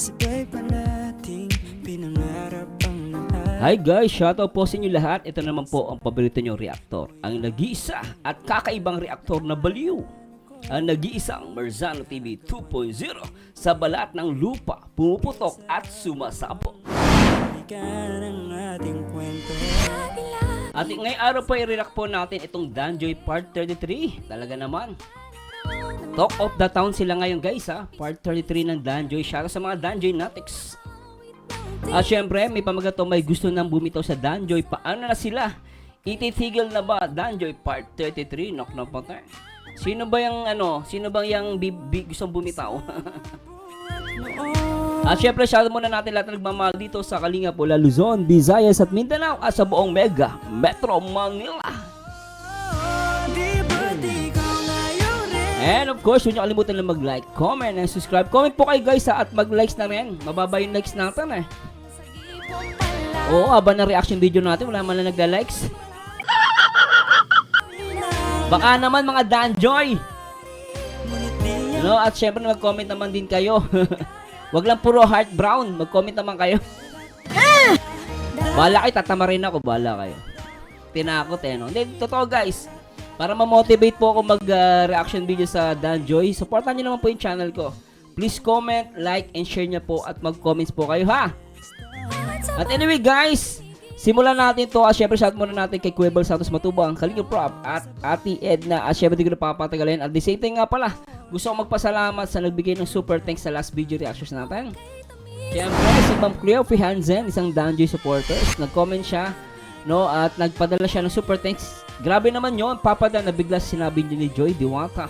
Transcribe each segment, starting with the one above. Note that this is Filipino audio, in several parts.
sabay pa nating pinangarap ang lahat. Hi guys, shoutout po sa inyo lahat. Ito naman po ang paborito nyong reaktor. Ang nag-iisa at kakaibang reaktor na baliw. Ang nag-iisang Marzano TV 2.0 sa balat ng lupa, pumuputok at sumasabog. Balikan ang ating kwento. At ngayong araw po i-react po natin itong Danjoy Part 33. Talaga naman. Talk of the town sila ngayon guys ha. Part 33 ng Danjoy. Shoutout sa mga Danjoy Natics. At syempre may pamagato may gusto nang bumitaw sa Danjoy. Paano na sila? Ititigil na ba Danjoy Part 33? Knock knock po tayo. Sino ba yung sino bang yung gustong bumitaw? At syempre shoutout muna natin lahat ng nagmamahal dito sa Kalinga Pula, Luzon, Visayas at Mindanao at sa buong Mega Metro Manila. And of course, huwag niyo kalimutan na mag-like, comment, and subscribe. Comment po kayo guys at mag-likes na rin. Mababa yung likes natin eh. Oo, aba na reaction video natin, wala man na nagla-likes. Baka naman mga Danjoy. At syempre mag-comment naman din kayo. Wag lang puro heart brown, mag-comment naman kayo. Bahala kayo, tatama rin ako, bahala kayo. Tinakot no. Hindi, totoo guys. Para ma-motivate po ako mag-reaction video sa Danjoy, supportan niyo naman po yung channel ko. Please comment, like, and share niyo po at mag-comments po kayo ha. At anyway guys, simulan natin to. Syempre shout muna natin kay Kuwebal Santos Matubang, Kalinga Prop at Ate Edna. At syempre di ko na papatagalin. At the same time nga pala, gusto ko magpasalamat sa nagbigay ng super thanks sa last video reactions natin. Syempre si Ma'am Cleo P. Hansen, isang Danjoy supporters. Nag-comment siya at nagpadala siya ng super thanks. Grabe naman yun, papada na bigla sinabi niya ni Joy Diwata.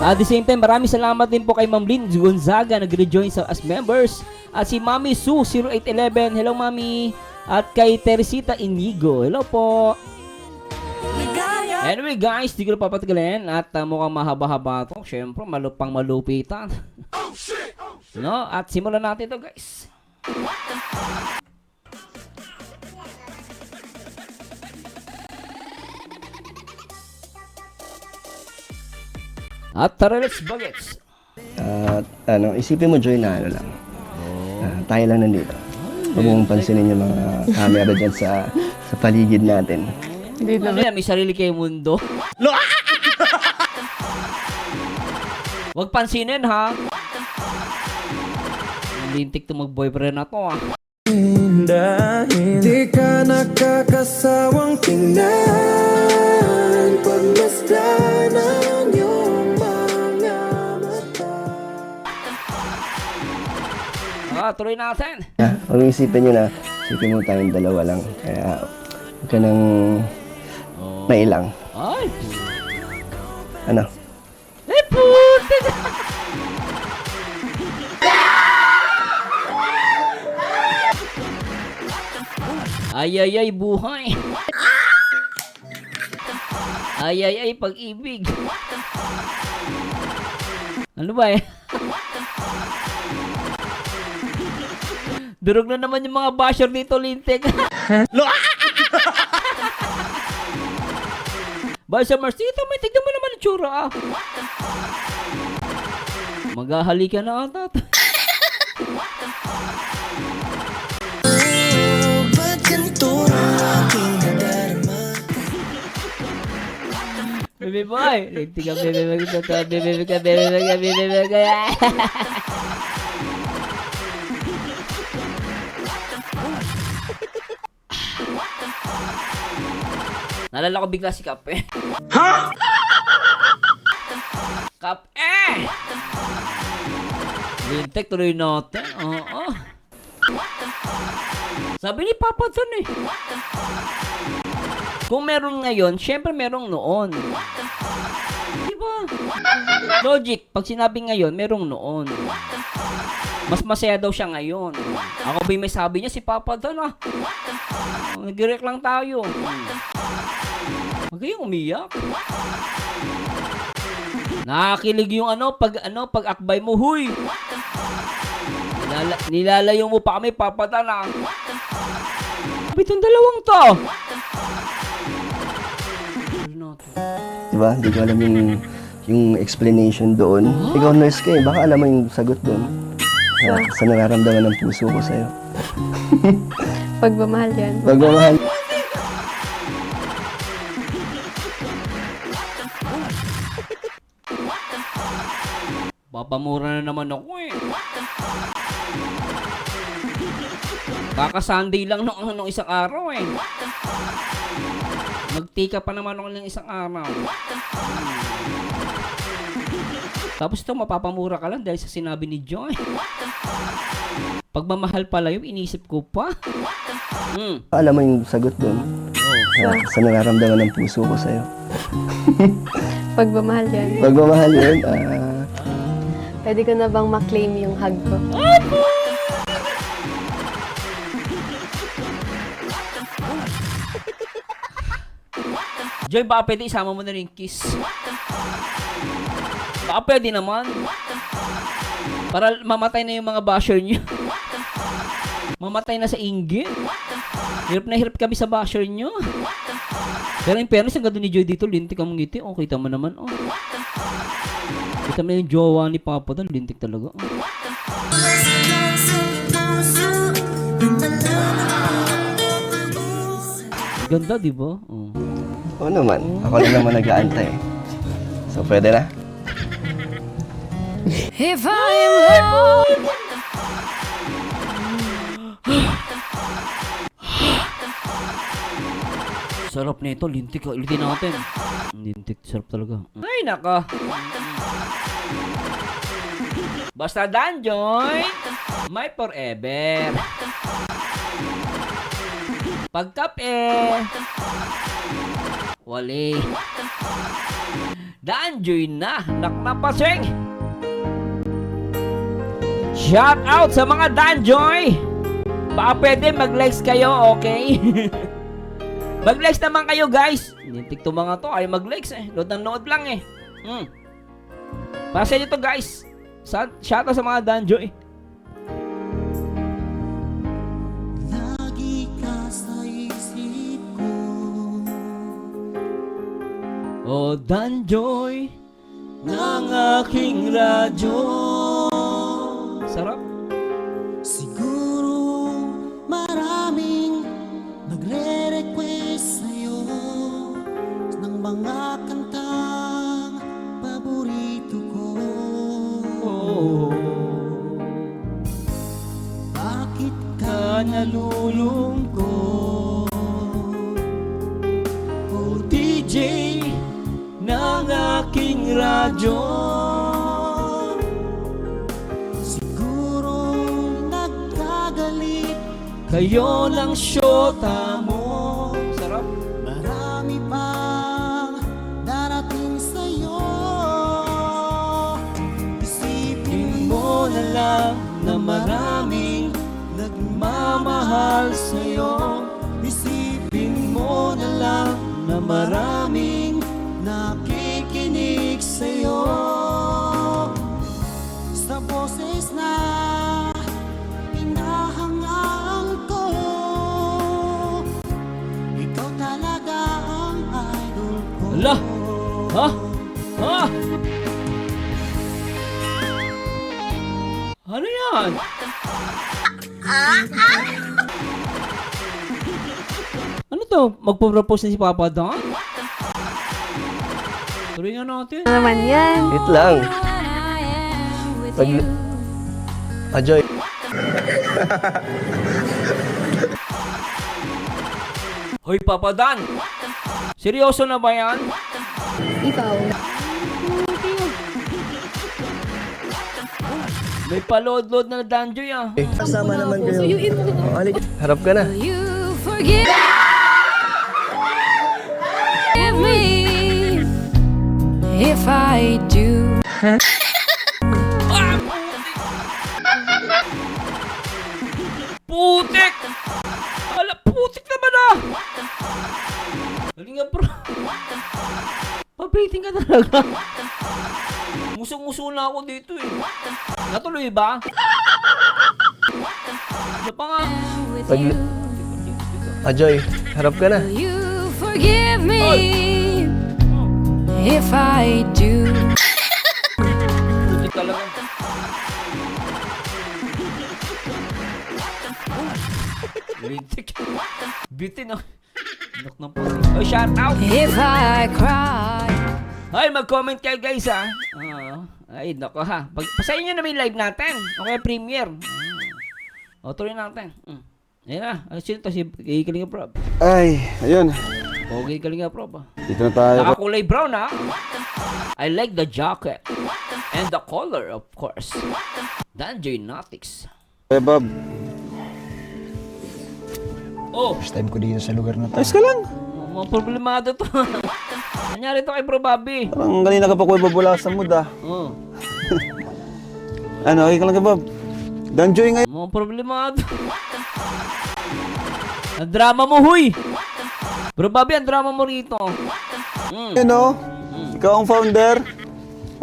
At the same time, maraming salamat din po kay Ma'am Lynn Gonzaga nag-rejoin as members. At si Mami Sue 0811, hello Mami. At kay Teresita Inigo, hello po. Anyway guys, di ko na papatagalin at mukhang mahaba-haba to. Syempre, malupang malupitan. At simulan natin to guys. At tara, let's bagets. At isipin mo Joy na lang. Tayo lang nandito. Huwag mong pansinin yung mga camera dyan sa paligid natin. Ano yan, may sarili kayong mundo. Huwag pansinin ha. Lintik to mag-boyfriend na to ha. Dahil di ka nakakasawang tingnan, pagmasdan ang iyong mga mata. Tuloy natin. Huwag mong isipin nyo na, isipin mo tayong dalawa lang. Kaya huwag ka nang mailang. Ay. Ano? Ay, puti na. Ay, buhay. Ay, pag-ibig. Ano ba eh? Durog na naman yung mga basher dito, Lintek. Basher Marcito, may tignan mo naman ang tsura ah. Maghahalikan na ata. Ba't ganito ang aking nadarama? Baby boy, Lintek ang baby ka. Nalala ko bigla si Kape. Ha? Kape! Lintek, tuloy natin. Oo. Sabi ni Papa Don eh. Kung meron ngayon, syempre merong noon. Diba? Logic, pag sinabi ngayon, merong noon. Mas masaya daw siya ngayon. Ako ba may sabi niya si Papa Don ah. Nag-direct lang tayo. Huwag kayong umiyak. Nakakilig yung pag akbay mo, huy. Nilalayo mo pa kami, papatana. Itong dalawang to. Diba? Hindi ko alam yung explanation doon. Ikaw nurse ka eh. Baka alam mo yung sagot doon. Sa nararamdaman ng puso ko sa'yo. Pagmamahal yan. Pagmamahal. Papamura na naman ako eh. Kaka-Sunday lang nung isang araw eh. Magtika pa naman ako ng isang araw. Tapos ito, mapapamura ka lang dahil sa sinabi ni Joy. Pagmamahal pala yung inisip ko pa. Alam mo yung sagot doon. Sa nararamdaman ng puso ko sa'yo. Pagmamahal yan. Pagmamahal yun. Pwede ko na bang maklaim yung hug ko? Joy, baka pwede isama mo na rin yung kiss. Baka pwede naman. Para mamatay na yung mga basher niyo. Mamatay na sa inggit. Hirap na hirap kami sa basher niyo. Pero in fairness, ang ganda ni Joy dito, lintik ang ngiti. Oh, kita mo naman, oh. Kita mo yung jowa ni Papa doon, lintik talaga. Oh. Ganda, di ba? Oh. Oo naman. Ako lang naman nag-aantay. So, pwede na? If I am alone, Sarap nito, lintik. Ulitin natin. Lintik, sarap talaga. Ay, naka. Basta Danjoy, may forever. Pagkape, wali. Danjoy na, naknapasing. Shout out sa mga Danjoy. Baka pwede mag-likes kayo, okay? Mag-likes naman kayo, guys. Nintik to mga to. Ay mag-likes eh. Load ng load lang eh. Para sa inyo to, guys. Shout out sa mga Danjoy. Lagi ka sa isip ko. Oh, Danjoy ng aking radyo. Sarap. Siguro maraming nagre-request sa'yo ng mga kantang paborito ko. Bakit ka nalulungkot? Oh, DJ ng aking radyo. Siguro nagkagalit kayo ng syota mo. Sarap. Marami pang darating sa'yo. Isipin mo na lang na maraming nagmamahal sa'yo. Isipin mo na lang na maraming nakikinig sa'yo. Sa boses na pinahangaan ko, ikaw talaga ang idol ko. Ala! Ha? Ha? Ano yan? Ano to? Magpo-propose na si Papa Don? Tuloy nga natin. Ano naman yan? Wait lang. I am with Pag... you. Joy. Hoy, Papa Dan! Seryoso na ba yan? Ikaw. May pa-load-load na Danjoy ah. Kasama naman kayo. Alik, harap ka na. You forgive me if I do. Putik! Ala, putik naman ah! Galing nga bro. Pabiting ka talaga. Musong-muso na ako dito eh. Natuloy ba? Ano pa nga? With Pag... you. Joy, harap ka na. You forgive me if I do. Putik talaga. Lintik. Beauty, no? Look ng puti. Oh, shout out! If I cry, Ay, mag-comment kayo guys ha. Ay, nako ha. Pasayin nyo na may live natin. Okay, premiere. O, tuloy natin. Ayan na. Sino to? Si Kalinga Prob. Ay, ayun. Okay, Kalinga Prob. Dito na tayo. Nakakulay brown ha. I like the jacket. And the color, of course. Danjoy Nautics. Eh, Bob. Oh, First time ko dito sa lugar na to. Ayos ka lang. mga problemado to. Nangyari to kay Bro Bobby. Parang kanina ka pa kuya babula sa mood ah. Oh, Ano, okay ka lang ka, Bob. Danjoy ngayon. mga problemado. Ang drama mo, huy! Bro Bobby, ang drama mo rito. Ano? Ikaw ang founder.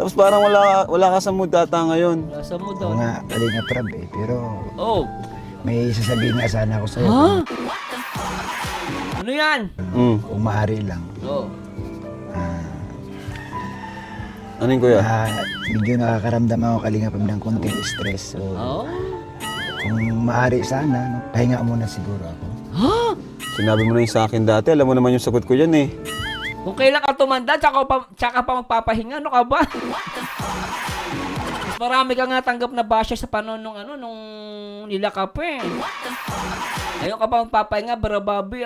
Tapos parang wala ka sa mood ata ngayon. Nasa mo Oo daw. nga, Kalinga Prab eh. Pero Oh, may sasabihin nga sana ako sa'yo. ha? Ano yan? Kung maaari lang. Oh, Ano yun, kuya? Medyo nakakaramdam ako Kalinga Prab ng konting stress. So, oh? kung maaari sana, no, pahinga muna siguro ako. Ha? Sinabi mo na yun sa akin dati. Alam mo naman yung sagot ko yan eh. Kung kailan ka tumanda, tsaka pa magpapahinga, ano ka ba? Mas marami ka nga tanggap na basya sa panon nung nila ka pa eh. Ngayon ka pa magpapahinga, Bro Bobby.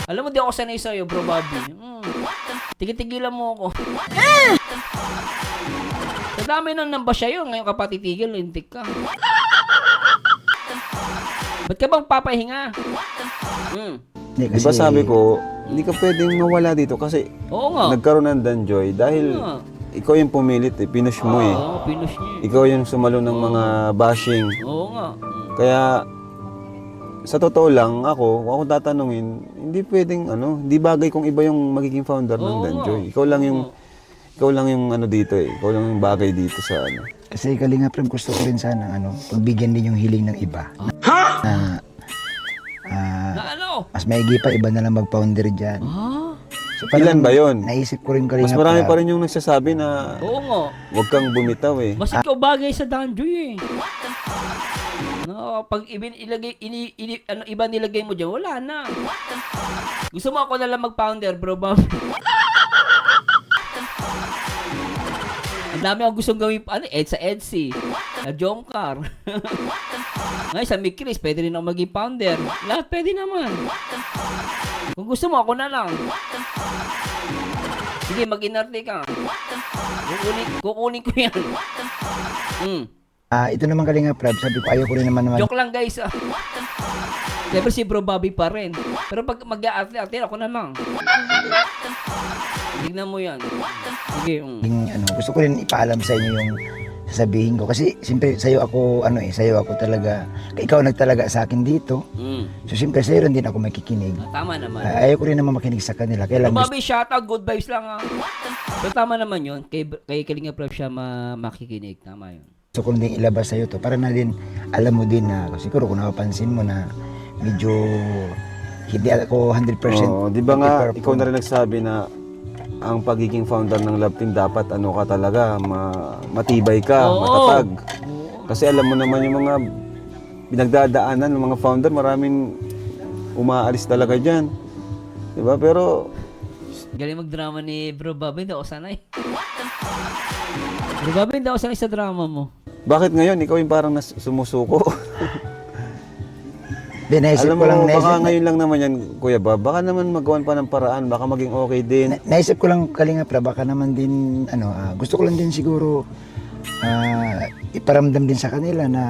Alam mo, di ako sanay sa'yo, Bro Bobby. Tigil-tigilan mo ako. Sa dami nang nambasya yun, ngayon ka pa titigil, lintik ka. Ba't ka bang papahinga? Hindi, Di ba sabi ko, hindi ka pwedeng mawala dito kasi Oo nga. nagkaroon ng Danjoy dahil Oo nga. ikaw yung pumilit eh. Pinush mo eh. Oo, pinush niya eh. Ikaw yung sumalo ng mga bashing. Oo nga. Kaya sa totoo lang ako tatanungin, hindi pwedeng hindi bagay kung iba yung magiging founder ng Oo Danjoy. nga. Ikaw lang yung dito eh. Ikaw lang yung bagay dito sa ano. Kasi Kalinga Prab, gusto ko rin sana pagbigyan din yung hiling ng iba. Na, Na ano? mas maigi pa, iba na lang mag-founder dyan. Ah? So, Ilan ba yun? Naisip ko rin Kalinga Mas marami Prab. pa rin yung nagsasabi na Oo nga. huwag kang bumitaw eh. Mas ikaw bagay sa Danjoy eh. No, pag iba nilagay mo dyan, wala na. Gusto mo ako na lang mag-founder, Bro Bob? Ang dami akong gustong gawin pa, sa Etsy, sa Jomcar. Ngayon, sa Mikris, pwede rin ako maging founder. Lahat pwede naman. Kung gusto mo, ako na lang. Sige, mag-inarte ka. Kukunin ko yan. Ito naman Kalinga Prab, sabi ko ayaw ko rin naman Joke lang guys. Siyempre si Bro Bobby pa rin. Pero pag mag-a-arte, ako na lang. Tignan mo yan. Sige. gusto ko rin ipaalam sa inyo yung sasabihin ko kasi siyempre sa'yo ako sa'yo ako talaga, ikaw nagtalaga sa akin dito. So siyempre sa'yo rin din ako makikinig. Tama naman. Ayaw ko rin naman makinig sa kanila. Kaya Bro lang Bobby, shout out. Good vibes lang ha. So tama naman yun. Kay Kalinga Prab siya makikinig. Tama yun. gusto ko din ilabas sa'yo to para na din alam mo din na siguro kung napapansin mo na medyo hindi ako 100% Oo, di ba nga, perfect. ikaw na rin nagsabi na ang pagiging founder ng Love Team dapat ka talaga, matibay ka, Oo. matatag. Kasi alam mo naman yung mga pinagdadaanan ng mga founder, maraming umaalis talaga dyan. Di ba? Pero Galing mag-drama ni Bro Bobby. Hindi ako sanay. Bro Bobby, hindi ako sanay sa drama mo. bakit ngayon ikaw yung parang sumusuko? Di, naisip Alam ko mo, lang, baka ngayon lang naman yan, Kuya Bob. Baka naman magawan pa ng paraan, baka maging okay din. naisip ko lang Kalinga Prab, baka naman din gusto ko lang din siguro iparamdam din sa kanila na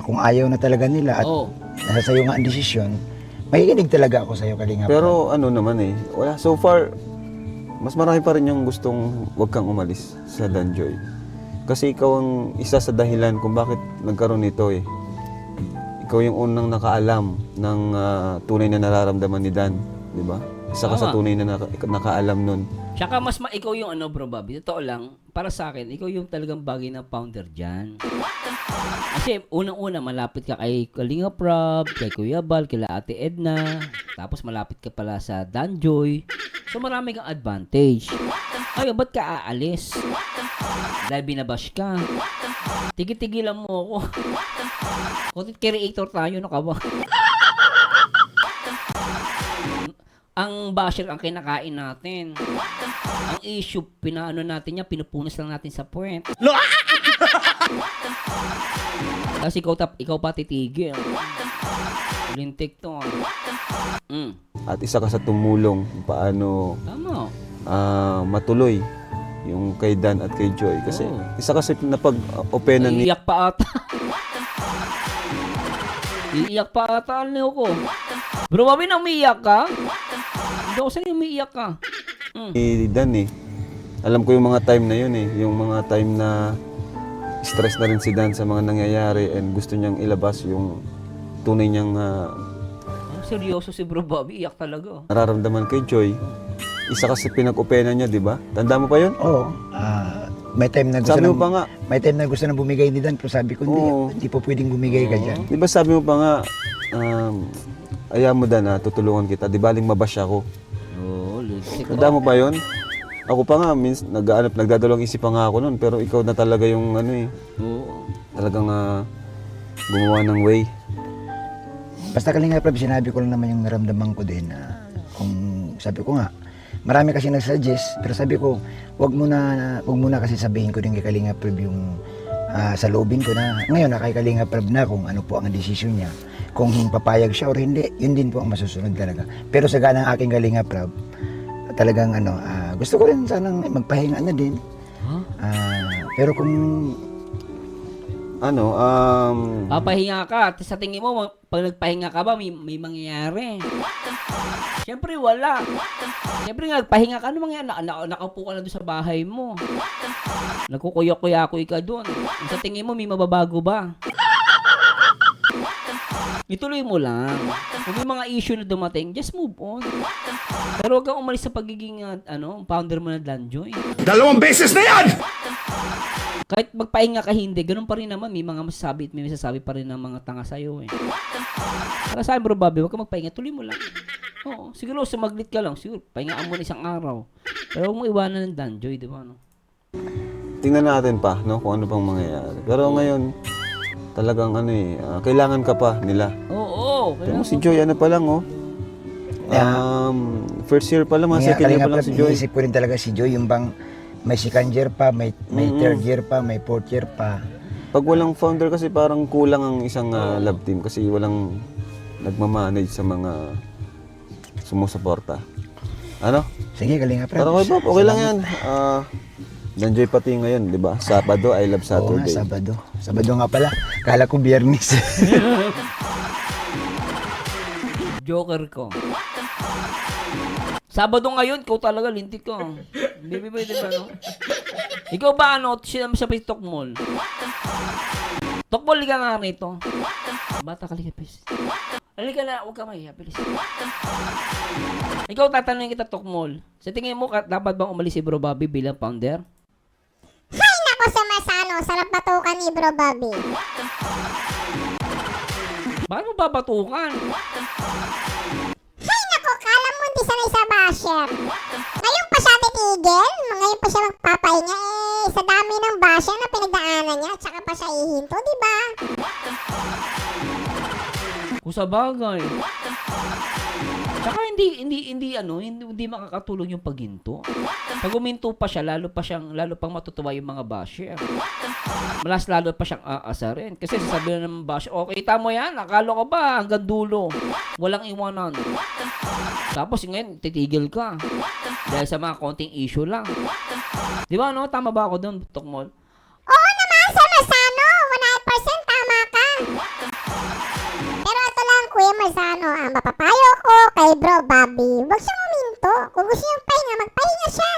kung ayaw na talaga nila at Oo. nasa sayo nga ang desisyon, makikinig talaga ako sa'yo Kalinga Prab. Pero ano naman eh, wala. So far, mas marami pa rin yung gustong wag kang umalis sa Danjoy. Kasi ikaw ang isa sa dahilan kung bakit nagkaroon nito eh. Ikaw yung unang nakaalam ng tunay na nararamdaman ni Dan, di ba? Isa ka sa Tama. tunay na nakaalam nun. Tsaka mas ikaw yung Bro Bobby. Totoo lang, para sa akin, ikaw yung talagang bagay na founder dyan. Kasi unang-una, malapit ka kay Kalinga Prab, kay Kuya Bal, kila Ate Edna, tapos malapit ka pala sa Danjoy. So marami kang advantage. Ayun, ba't ka aalis? Dahil binabash ka. Tigil-tigilan mo ako. Content creator tayo, no ka ba? Ang basher ang kinakain natin. Ang issue, pinaano natin niya, pinupunas lang natin sa puwet. Kasi ikaw pa titigil. Lintik to. At isa ka sa tumulong paano Tama. matuloy yung kay Dan at kay Joy. Kasi Oo. isa kasi napag-openan ni Iiyak pa ata. Iiyak pa ata, ano ko. Bro, mami na umiiyak ka? Hindi ako sa'yo umiiyak ka. Dan eh. Alam ko yung mga time na yun eh. Yung mga time na stress na rin si Dan sa mga nangyayari and gusto niyang ilabas yung tunay niyang Seryoso si Bro Bobby, iyak talaga. nararamdaman kay Joy. Isa kasi pinag-openan niya, di ba? Tanda mo pa yun? Oo. May time na gusto Sabi mo pa nga, may time na gusto na bumigay ni Dan, pero sabi ko, Oo. hindi po pwedeng bumigay ka dyan. di ba sabi mo pa nga, ayaw mo Dan tutulungan kita. Di baling mabash ako. Oo, lintik. Tanda mo pa yun? Ako pa nga, nagdadalawang isip pa nga ako nun, pero ikaw na talaga yung Oo. talagang gumawa ng way. Basta Kalinga Prab, sinabi ko lang naman yung naramdaman ko din na kung sabi ko nga, marami kasi nag-suggest, pero sabi ko, wag mo na kasi sabihin ko din kay Kalinga Prab yung sa loobin ko na ngayon na kay Kalinga Prab na kung ano po ang desisyon niya. Kung papayag siya or hindi, yun din po ang masusunod talaga. Pero sa ganang aking Kalinga Prab, talagang gusto ko rin sanang magpahinga na din. Pero kung Papahinga ka, at sa tingin mo, pag nagpahinga ka ba, may mangyayari. Siyempre, wala. Siyempre nga, nagpahinga ka, ano mangyayari? Nakaupo ka na doon sa bahay mo. Nagkukuyak-kuyakoy ka doon. Sa tingin mo, may mababago ba? Ituloy mo lang. Kung may mga issue na dumating, just move on. Pero huwag kang umalis sa pagiging founder mo na Danjoy. 2 beses na yan! Kahit magpahinga ka hindi, ganun pa rin naman. May mga masasabi at may masasabi pa rin ng mga tanga sa'yo eh. Para sa akin, Bro Bobby, huwag ka magpahinga. Tuloy mo lang. Oo, siguro sumaglit ka lang. Siguro, pahingaan mo na isang araw. Pero huwag mo iwanan ng Danjoy, di ba? No? Tingnan natin pa, no, kung ano pang mangyayari. Pero ngayon, talagang kailangan ka pa nila. Oo. Pero si Joy, pa lang, first year pa lang, mga second year pa lang si Joy. Iniisip ko rin talaga si Joy, yung bang may second year pa, may third year pa, may fourth year pa. Pag walang founder kasi parang kulang ang isang love team kasi walang nagmamanage sa mga sumusuporta. Ano? Sige, Kalinga Prab. Pero okay lang yan. Danjoy pati ngayon, di ba? Sabado, I love Oo Saturday. nga, Sabado. Sabado nga pala. Kala ko Biyernes. Joker ko. Sabado ngayon, ikaw talaga, lintik ko. Baby, di ba, no? Ikaw ba, sinama sa Tokmol? Tokmol, liga nga rito. Bata ka, liga, please. Halika na, huwag ka mahiya, please. Ikaw, tatanungin kita, Tokmol. Sa tingin mo, dapat bang umalis si Bro Bobby bilang founder? Hay nako sa Masano, sarap batukan ni Bro Bobby. Bakit mo babatukan? Hay nako, kala mo hindi sanay sa basher. Ngayon pa siya titigil, ngayon pa siya magpapahinga sa dami ng basher na pinagdaanan niya, tsaka pa siya ihinto, di ba? Kung sa bagay. Saka hindi makakatulong yung paghinto. Pag uminto pa siya, lalo pang matutuwa yung mga basher. Lalo pa siyang aasarin. Kasi sasabihin ng basher, okay, tamo yan, akala ko ba hanggang dulo. Walang iwanan. Tapos ngayon, titigil ka. Dahil sa mga konting issue lang. Di ba, no? Tama ba ako doon, Tokmol? Oo naman, Sir Masano, 100% tama ka. Pero ito lang, Kuya Masano, ang mapapayo ko kay Bro Bobby, huwag siyang uminto. Kung gusto niyang pahinga, magpahinga siya.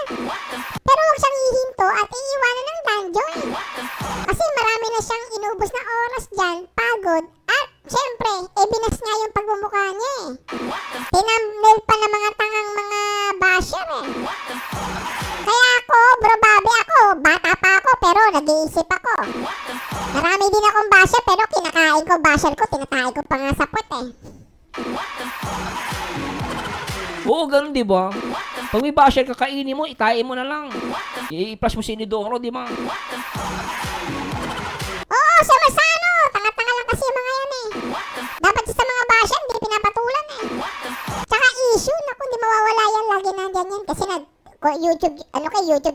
Pero huwag siyang ihinto at iiwanan ng Danjoy. Kasi marami na siyang inubos na oras dyan, pagod, at syempre, binas niya yung pagmumukha niya eh. Tinamnil pa ng mga tangang mga basher eh. Kaya ako, Bro Bobby, bata pa ako pero nag-iisip ako. Marami din akong basher pero kinakain ko basher ko, tinatahay ko pa nga sa puwet eh. Oo, ganun, di ba? Pag may basher, kakainin mo, itain mo na lang. I-flash mo si Inidoro, di ba? Sir Marzano. Tanga-tanga lang kasi yung mga yan eh. Dapat sa mga basyan, di pinapatulan eh. Tsaka issue, naku, di mawawala yan. Lagi nandyan yan. Kasi YouTube,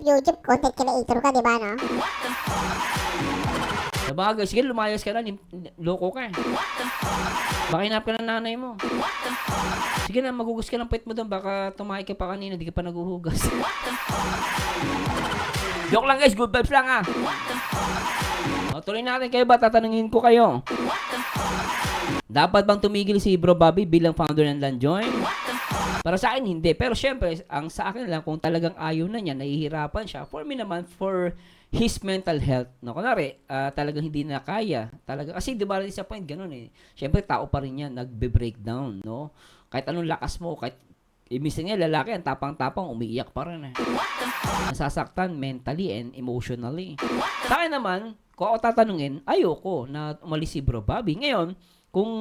YouTube, content creator ka, di ba, no? Sabagay, sige, lumayas ka na. Loko ka eh. Baka hinap ka ng nanay mo. Sige na, magugus ka ng pet mo doon. Baka tumahay ka pa kanina, di ka pa naguhugas. Joke lang guys, good vibes lang ah. O, tuloy natin kayo ba? Tatanungin ko kayo. Dapat bang tumigil si Bro Bobby bilang founder ng Lanjoy? Para sa akin, hindi. Pero syempre, ang sa akin lang, kung talagang ayaw na niya, nahihirapan siya. For me naman, for his mental health. No, kunwari, talagang hindi na kaya. Talaga, kasi di ba sa point, ganun eh. Syempre, tao pa rin yan, nagbe-breakdown, no? Kahit anong lakas mo, kahit minsan nga, lalaki, ang tapang-tapang, umiiyak pa rin eh. Nasasaktan mentally and emotionally. Sa akin naman, kung ako tatanungin, ayoko na umalis si Bro Bobby. Ngayon, kung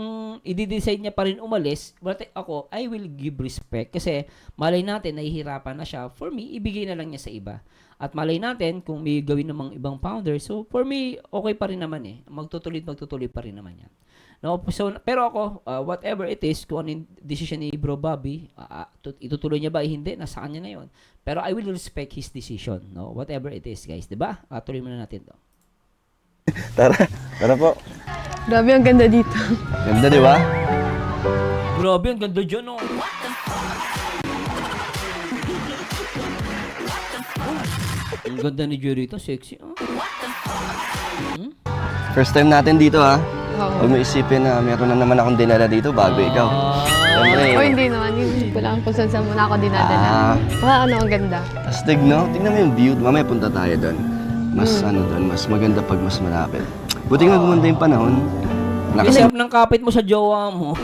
i-decide niya pa rin umalis, but ako, I will give respect. Kasi malay natin, nahihirapan na siya. For me, ibigay na lang niya sa iba. At malay natin, kung may gawin namang ibang founder, so for me, okay pa rin naman eh. Magtutuloy pa rin naman yan. No, so, pero ako, whatever it is, kung ano yung decision ni Bro Bobby, itutuloy niya ba? Hindi, nasa kanya na yun. Pero I will respect his decision. No? Whatever it is, guys. Diba? Tuloy muna natin to. Tara po. Grabe, ang ganda dito. Ganda, di ba? Grabe, ang ganda dyan, no? Ang ganda ni Jerry ito, sexy, oh. First time natin dito, ha? Oo. Huwag mo isipin na meron na naman akong dinala dito bago ikaw. Siyempre, O hindi naman, hindi ko lang kung saan muna ako dinadala. Ano, ang ganda. astig, no? Tingnan mo yung view. Mamaya punta tayo doon. Mas mas maganda pag mas malapit. Buti nga gumanda yung panahon. Kasi ng kapit mo sa jowa mo.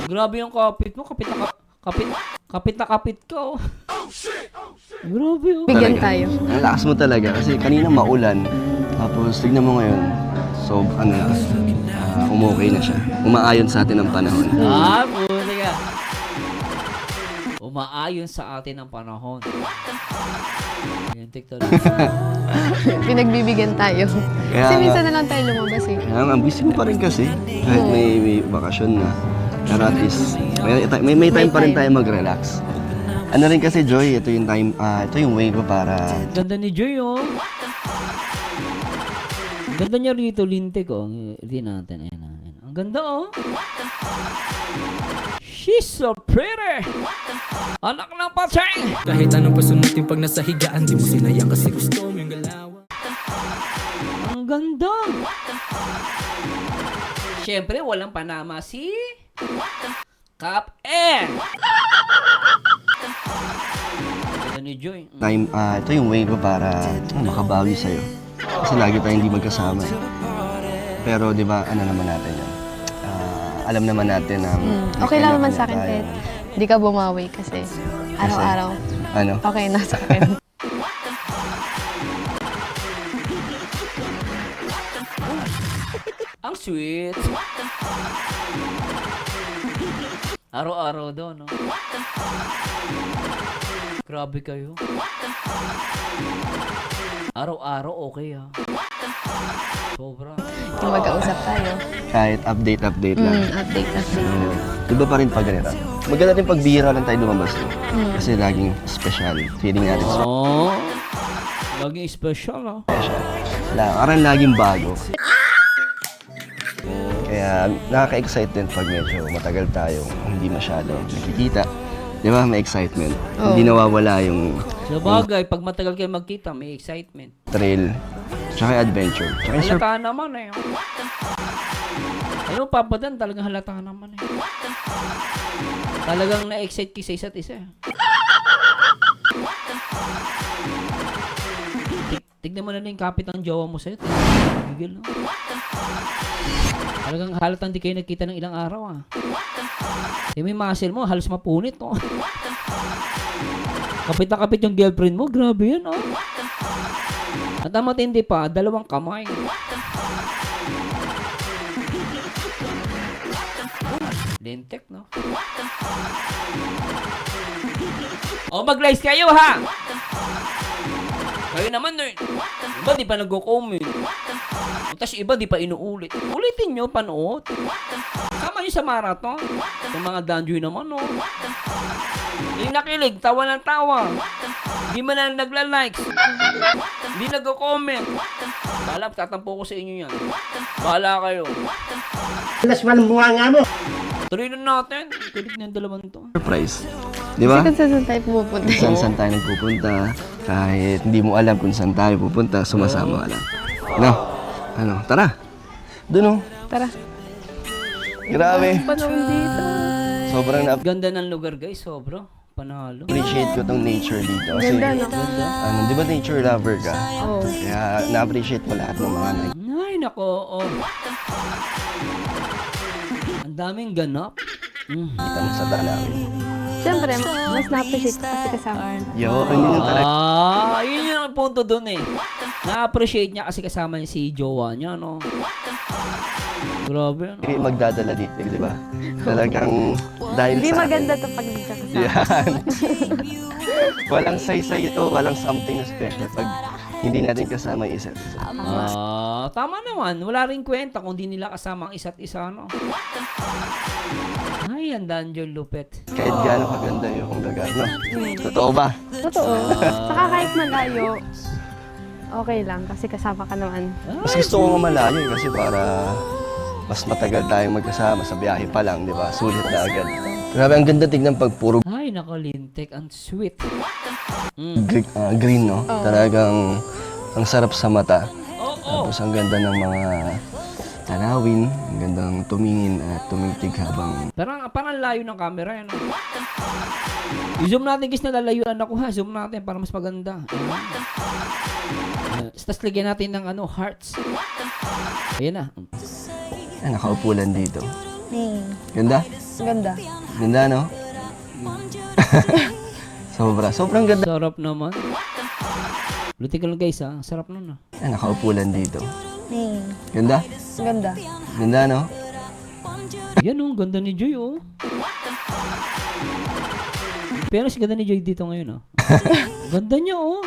Grabe yung kapit mo, kapit na kapit ka, oh. Grabe, oh. Bigyan tayo. Ang lakas mo talaga kasi kanina maulan. Tapos tignan mo ngayon. So, umukay na siya. Umaayon sa atin ang panahon. Puti ka. Umaayon sa atin ang panahon. Yan, TikTok. Pinagbibigyan tayo. Kaya Kasi nga. minsan na lang tayo lumabas eh. Ang busy mo pa rin kasi. Kahit may bakasyon na. Pero at least, may time pa rin tayo mag-relax. Ano rin kasi, Joy, ito yung time, ito yung way ko para... Ganda ni Joy, oh. Ganda niya rito, lintik, oh. Hindi natin, ayan. Ang ganda, oh. She's so pretty. Anak ng patsay. Kahit anong pasunutin pag nasa higaan, di mo sinayang kasi gusto mo yung galawan. Ang ganda. Siyempre, walang panama si Cap N. Ganda ni Joy. Time, ito yung way ko para makabawi sa'yo. Kasi lagi tayong hindi magkasama. Pero di ba, ano naman natin yan? Alam naman natin na... Okay lang naman sa akin, Ted. Hindi ka bumawi kasi araw-araw. Ano? Okay na sa akin. Ang sweet. Araw-araw daw, no? Grabe kayo. Araw-araw, okay, ha? Sobra. Yung mag-kausap tayo. Kahit update lang. Update. Iba pa rin pag ganito. Maganda rin pag bihira lang tayo lumabas. Kasi laging special. Feeling natin special. Oh, laging special, ha? Parang laging bago. Kaya nakaka-excite din pag medyo matagal tayong hindi masyado nakikita. Di ba? May excitement. Hindi nawawala yung Sa bagay, pag matagal kayo magkita, may excitement. thrill. Tsaka adventure. Tsaka yung Halata naman, eh. Ano, papadan, talagang halata naman, eh. Talagang na-excite kayo sa isa't isa. Tignan mo na lang yung kapit ng jowa mo sa'yo. Gigil, no? Talagang halatang di kayo nagkita ng ilang araw, ah. Yung may muscle mo, halos mapunit, no? Kapit na kapit yung girlfriend mo, grabe yan, oh. At ang matindi pa, 2 kamay. Lintek, no? O, mag-likes kayo, ha? Kayo naman, nerd. Iba di pa nagko-comment. Tapos iba di pa inuulit. Ulitin nyo, panood. Tama nyo sa marathon. Yung mga danjoy naman, no. Yung nakilig, tawa ng tawa. Hindi man lang nagla-likes. Hindi nagko-comment. Bahala, tatampo ko sa inyo yan. Bahala kayo. Tuloy na natin. Kulit na yung dalawang to. Surprise. Di ba? Kasi kung saan tayo pupunta. Kung saan tayo nagpupunta, kahit hindi mo alam kung saan tayo pupunta, sumasama ka lang. No? Ano? Tara. Doon, oh. Tara. Grabe. Panong dito. Sobrang Ganda ng lugar, guys. Sobra. Panalo. na-appreciate ko tong nature dito. Kasi, Ganda, no? di ba nature lover ka? Oo. Kaya na-appreciate mo lahat ng mga Ay, nako. Oh. Ang daming ganap. nakita mo sa daan namin. Siyempre, mas na-appreciate ko kasi kasama. Yo, hindi na talaga. Yun yung punto dun eh. Na-appreciate niya kasi kasama niya si jowa niya, no? Grabe, no? Magdadala dito, di ba? Talagang dahil Hindi sa maganda to pag hindi ka kasama. Yan. Walang say-say ito, walang something na special pag hindi natin kasama yung isa't isa. Tama naman. Wala rin kwenta kung di nila kasama ang isa't isa, no? Ay, ang danjo lupet. Kahit gaano kaganda yung lugar, no? Totoo ba? Totoo. Saka kahit malayo, okay lang kasi kasama ka naman. Mas gusto ko malayo eh, kasi para mas matagal tayong magkasama sa biyahe pa lang, di ba? Sulit na agad. Grabe, ang ganda tignan pag puro Ay, nakalintik. Ang sweet. green, no? Talagang ang sarap sa mata. Oo. Tapos ang ganda ng mga tanawin, ang gandang tumingin at tumitig habang Parang layo ng camera, yan. No? I-zoom natin, guys, nalalayuan ako, ha? Zoom natin para mas maganda. Tapos lagyan natin ng hearts. Ayan na. nakaupo lang dito. Ganda? Ganda. Ganda, no? Sobrang ganda. Sarap naman. Luti ka lang, guys, ha? Sarap nun, ha? nakaupo lang dito. Ganda? Ganda. Ganda, no? Yan, oh. Ganda ni Joy, oh. Pero si ganda ni Joy dito ngayon, oh. Ganda niya, oh.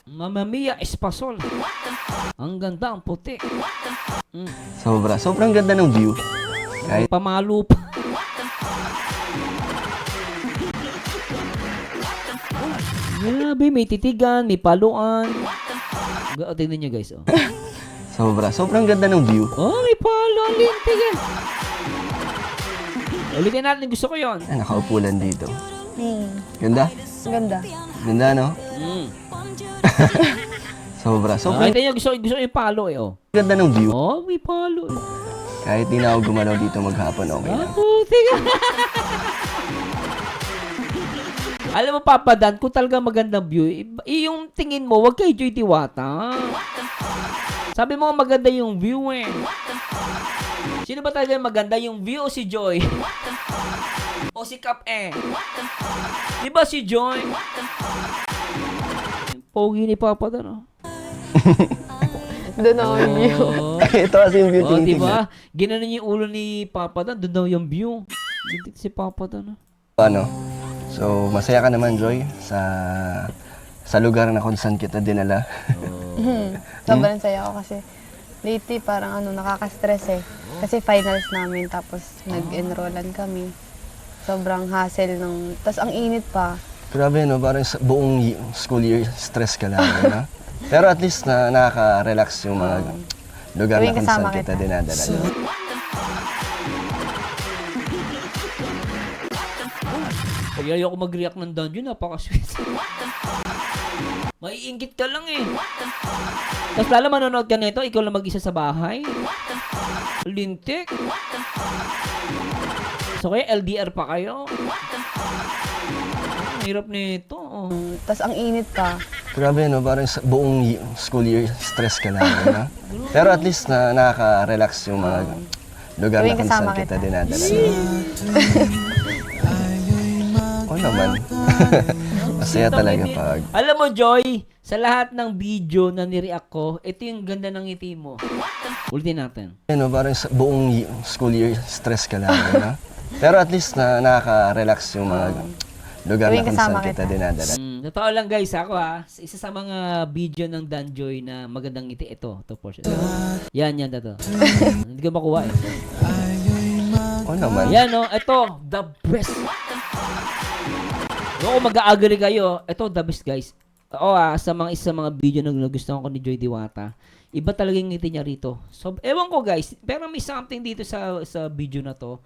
Mamma Mia Espasol. Ang ganda, ang puti. Sobrang ganda ng view. Kahit Pamalo pa. Grabe, may titigan, may paluan. Tingnan nyo, guys, oh. sobrang ganda ng view. Oh, may paluan, lintigan. Ulitin natin, gusto ko yon. nakaupo lang dito. Ganda? Ganda. Ganda, no? Sobrang Tingnan nyo, gusto ko yung palo, eh, oh. ganda ng view. Oh, may palo. Kahit di na ako gumalaw dito maghapon, okay lang. Tiga. Alam mo, Papa Dan, kung talaga magandang view, yung tingin mo, wag kay Joy Diwata. Sabi mo, maganda yung view, eh. Sino ba talaga yung maganda? Yung view o si Joy? O si Kap, eh? Di ba si Joy? Pogi ni Papa Dan, oh. Doon ako yung view. Ito kasi yung view. Oh, di ba? Ginanon niya yung ulo ni Papa Dan, doon daw yung view. Dito si Papa Dan, oh. Ano? So, masaya ka naman, Joy, sa lugar na kung saan kita dinala. Sobrang saya ako kasi lately parang nakaka-stress eh. Kasi finals namin tapos nag-enrollan kami. Sobrang hassle tapos ang init pa. Grabe, no? Parang sa buong school year, stress ka lang, no? Pero at least nakaka-relax yung mga lugar na Tuwing kung saan kasama kita kita. dinadala. Kaya ayoko mag-react ng dungeon, napaka-sweet. Maiinggit ka lang eh. Tapos lalo manonood ka nito, ikaw lang mag-isa sa bahay. Lintik. So kaya LDR pa kayo. Ang hirap nito. Oh. Tapos ang init pa. Grabe, no? Parang sa buong school year, stress ka lang, no? Pero at least nakaka-relax yung mga lugar na Tuwing kung saan kasama kita kita. dinadala. Oo naman. Masaya talaga pag Alam mo, Joy, sa lahat ng video na nireact ko, ito yung ganda ng ngiti mo. Ulitin natin. ano, parang sa buong school year, stress ka lang, no? Pero at least nakaka-relax yung mga lugar na Tuwing kung saan kasama kita kita. dinadala. Totoo lang guys, ako isa sa mga video ng Danjoy na magandang ngiti, ito portion. Yan, ito. Hindi ko makuha eh. Oo naman. Yan ito, the best. Kung mag-a-agree kayo, ito the best guys. Sa mga video na nagustuhan ko ni Joy Diwata, iba talaga yung ngiti niya rito. So, ewan ko guys, pero may something dito sa video na to.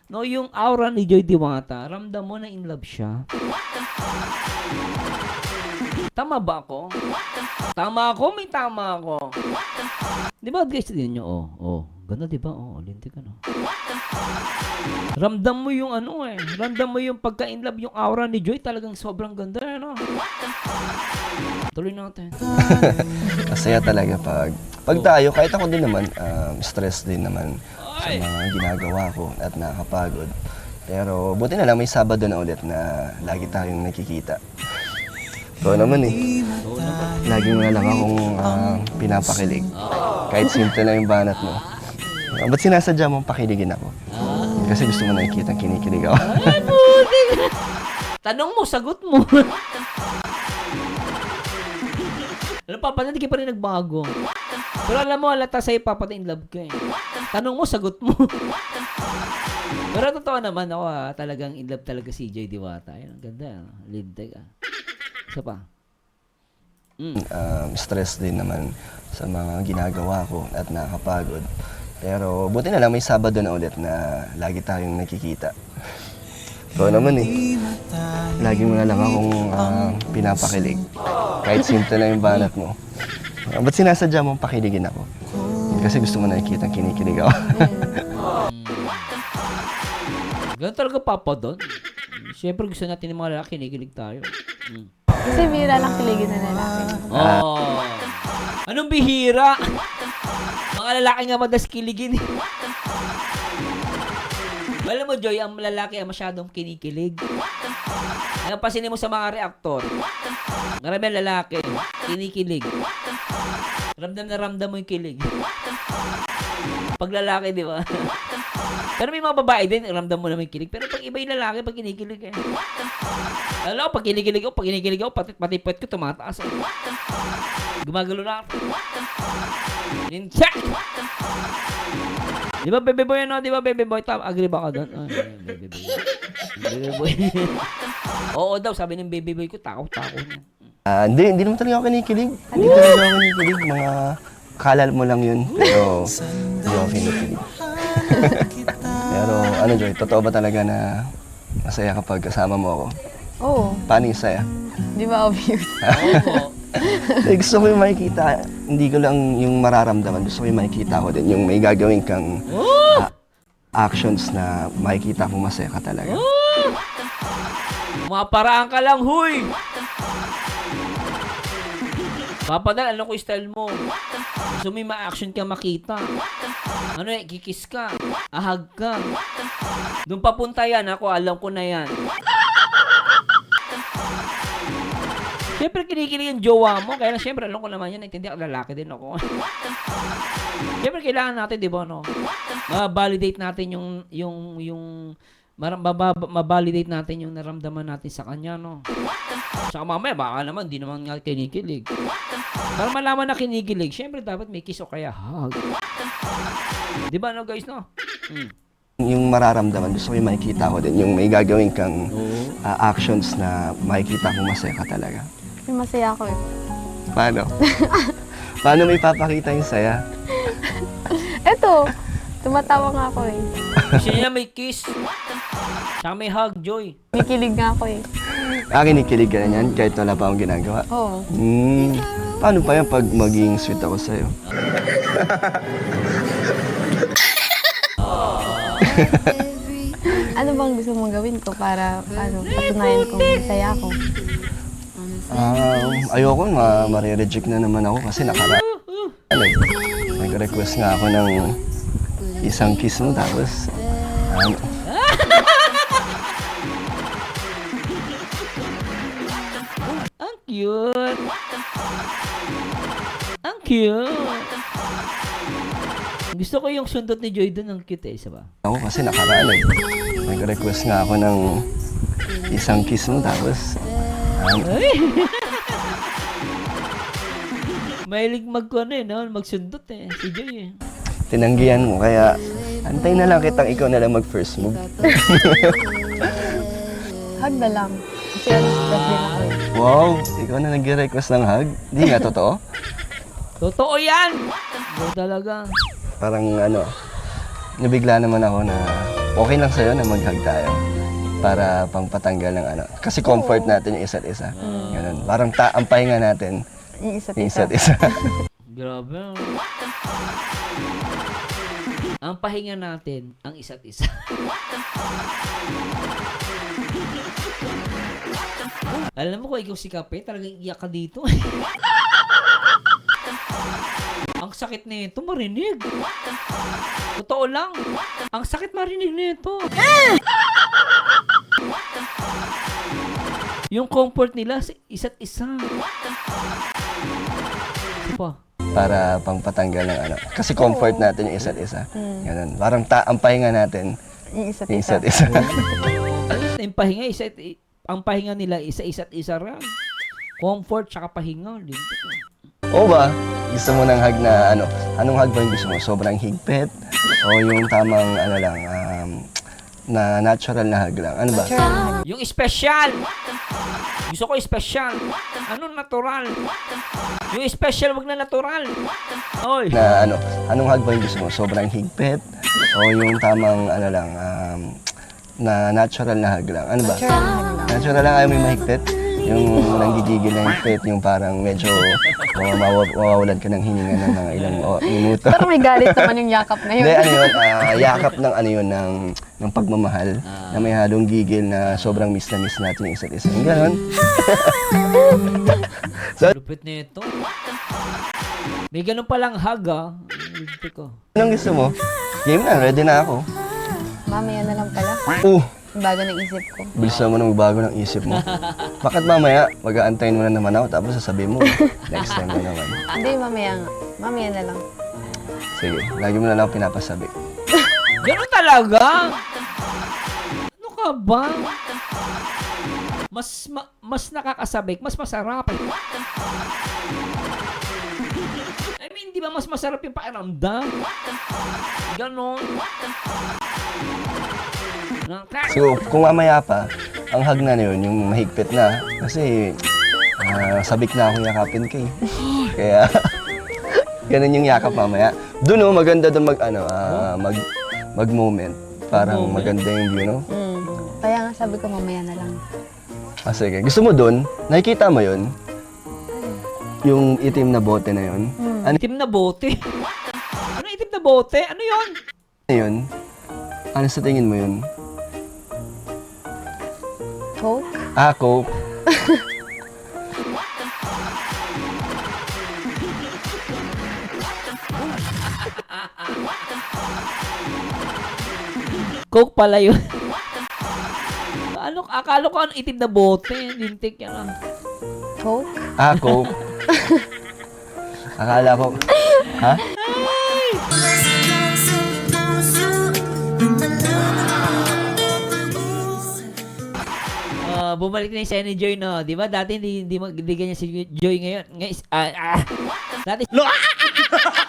No, yung aura ni Joy Diwata, ramdam mo na in love siya. Tama ba ako? Tama ako, may tama ako. Di ba guys, din nyo, ganda di ba? Lintik ka no. Ramdam mo yung ramdam mo yung pagka-in love, yung aura ni Joy, talagang sobrang ganda, Tuloy natin. Masaya talaga pag tayo, kahit ako din naman, stress din naman sa mga ginagawa ko at nakakapagod. Pero buti na lang may Sabado na ulit na lagi tayong nakikita. So naman lagi mo na lang akong pinapakilig. Kahit simple lang yung banat mo. Ba't sinasadya mong pakiligin ako? Kasi gusto mo nakikita kinikilig ako. Tanong mo, sagot mo. Alam pa, hindi ka pa rin nagbago. Pero alam mo, halata sa'yo, in love ka eh. Tanong mo, sagot mo. Pero totoo naman ako talagang in love talaga si Joy Diwata. Ayun, ang ganda. Lintek Isa pa. Stress din naman sa mga ginagawa ko at nakakapagod. Pero buti na lang may Sabado na ulit na lagi tayong nakikita. So naman lagi mo na lang akong pinapakilig. Kahit simple lang yung banat mo. Ba't sinasadya mong pakiligin ako? Kasi gusto mo nakikita kinikilig ako. Ganun talaga papa doon. Siyempre gusto natin ng mga lalaki, kinikilig tayo. Kasi bihira lang kiligin na lalaki. Anong bihira? Mga lalaki nga madalas kiligin. Alam mo, Joy, ang lalaki ang masyadong kinikilig. Ano pasinin mo sa mga reaktor? Maraming lalaki, kinikilig. Ramdam mo yung kilig. Pag lalaki, di ba? Pero may mga babae din, ramdam mo naman yung kilig. Pero pag iba yung lalaki, pag kinikilig Alam ko, pag kinikilig ako, pati puwet ko tumataas. Gumagalo na ako. Ninja! Di ba, baby boy, Di ba, baby boy? Agree ba ka doon? Baby boy. Baby boy. Oo daw, sabi ng baby boy ko, takot na. Hindi naman talaga ako kinikilig. Hindi talaga ako kinikilig. Mga kalal mo lang yun. Pero hindi ako kinikilig. Pero Joy, totoo ba talaga na masaya kapag kasama mo ako? Oo. Paano yung saya? Di ba obvious? Gusto ko yung makikita, hindi ko lang yung mararamdaman. Gusto ko yung makikita ko din, yung may gagawin kang actions na makikita kong masaya ka talaga. Maparaan ka lang, huy! Papadal, ano ko yung style mo? Gusto mo yung ma-action ka makita. Kikis ka, ahag ka. Doon papunta yan, ako alam ko na yan. Siyempre, kinikilig yung jowa mo. Kaya siyempre, alam ko naman yan. Naintindihan, lalaki din ako. Siyempre, kailangan natin, di ba, ma-validate natin ma-validate natin yung naramdaman natin sa kanya, Saka mamaya, baka naman, di naman nga kinikilig. Para malaman na kinikilig, siyempre, dapat may kiss o kaya hug. Di ba, guys, Yung mararamdaman, gusto ko yung makikita ko din, yung may gagawin kang actions na makikita kong masaya ka talaga. Yung masaya ako Paano? Paano may papakita yung saya? Eto, tumatawa nga ako Gusto niya may kiss. Saka may hug, Joy. May kilig nga ako Kinikilig ka na yan kahit wala pa akong ginagawa? Oo. Paano pa yan pag maging sweet ako sa'yo? Ano bang gusto mong gawin ko para patunayan kong masaya ako? Ayoko ma-reject na naman ako kasi nag-request nga ako ng isang kiss mo tapos Ang cute. Ang cute. Gusto ko yung sundot ni Joy doon, ang cute isa ba? ako kasi nag-request nga ako ng isang kiss mo tapos Mahilig magsundot eh. Si Joy eh. Tinanggihan mo, kaya antay na lang kitang ikaw na lang mag-first move. Hug na lang. Kasi stress din ako eh. Wow, ikaw na nag-request ng hug? Hindi nga totoo? Totoo yan! Oo talaga. Parang nabigla naman ako na okay lang sa'yo na mag-hug tayo. Para pang patanggal ng Kasi comfort natin yung isa't isa. Ganun. Parang ang pahinga natin Yung isa't yung isa. isa't isa. Grabe. Ang pahinga natin, ang isa't isa. Alam mo kung ikaw si Kape, talagang iyak ka dito. Ang sakit nito marinig. Totoo lang. Ang sakit marinig nito. Yung comfort nila sa isa't isa. Ano pa? Para pang patanggal ng Kasi comfort natin yung isa't isa. Ganun. Parang ang pahinga natin Yung isa't yung isa. isa't isa. Yung pahinga, ang pahinga nila isa't isa rin. Comfort tsaka pahinga. Oo ba? Gusto mo ng hug na anong hug ba yung gusto mo? Sobrang higpit? O yung tamang na natural na hug lang? Ano ba? Yung special. Gusto ko special. Ano natural? Yung special, wag na natural. Oy. Na anong hug ba yung gusto mo? Sobrang higpit? O yung tamang na natural na hug lang? Ano ba? Natural lang, ayaw mo yung mahigpit? Yung nanggigigil na higpit, yung parang medyo mawawalan ka ng hininga ng mga ilang minuto. Pero may galit naman yung yakap na yun. Hindi, yakap ng ng pagmamahal na may halong gigil na sobrang miss na miss natin yung isa't isa. Yung ganon. Lupit nito. May ganun palang hug Hindi ko. Anong gusto mo? Game na, ready na ako. Mamaya na lang pala. Bago ng isip ko. Bilis mo na magbago ng isip mo. Bakit mamaya, mag-aantayin mo na naman ako tapos sasabihin mo, next time na naman. Hindi, mamaya nga. Mamaya na lang. Sige, lagi mo na lang pinapasabi. Ganun talaga? Ano ka ba? Mas nakakasabik, mas masarap. I mean, di ba mas masarap yung pakiramdam? Ganon. So, kung mamaya pa, ang hug na yun, yung mahigpit na, kasi sabik na akong yakapin ka eh. Kaya, ganun yung yakap mamaya. Doon maganda doon mag-moment. Parang maganda yung view, no? Kaya nga sabi ko mamaya na lang. Sige. Gusto mo doon, nakikita mo yun? Yung itim na bote na yun? Ano Itim na bote? Ano itim na bote? Ano yun? yun? Ano sa tingin mo yun? Coke? Coke. Coke pala yun. Akala ko ano itim na bote. Lintik yan Coke? Coke. Akala ko. Ha? Bumalik na yung sa ni Joy, no? Di ba? Dati hindi ganyan si Joy ngayon. Dati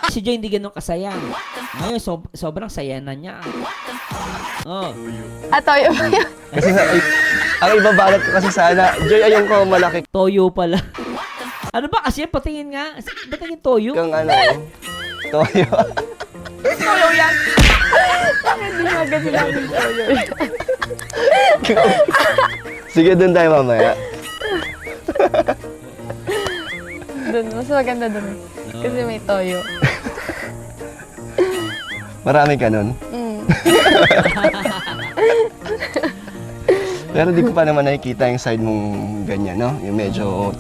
si Joy hindi ganun kasaya. Ngayon, sobrang saya na niya. Oh. Toyo ba yun? Kasi ang ibabalat ko kasi sana, Joy, ayun ko malaki Toyo pala. Ano ba kasi? Patingin nga. Patingin toyo? kang toyo. Toyo yan! Hindi mo agad sinabi ng toyo. Sige, doon tayo mamaya. Doon, mas maganda doon. Kasi may toyo. Marami ka nun. Pero di ko pa naman nakikita yung side mong ganyan, no? Yung medyo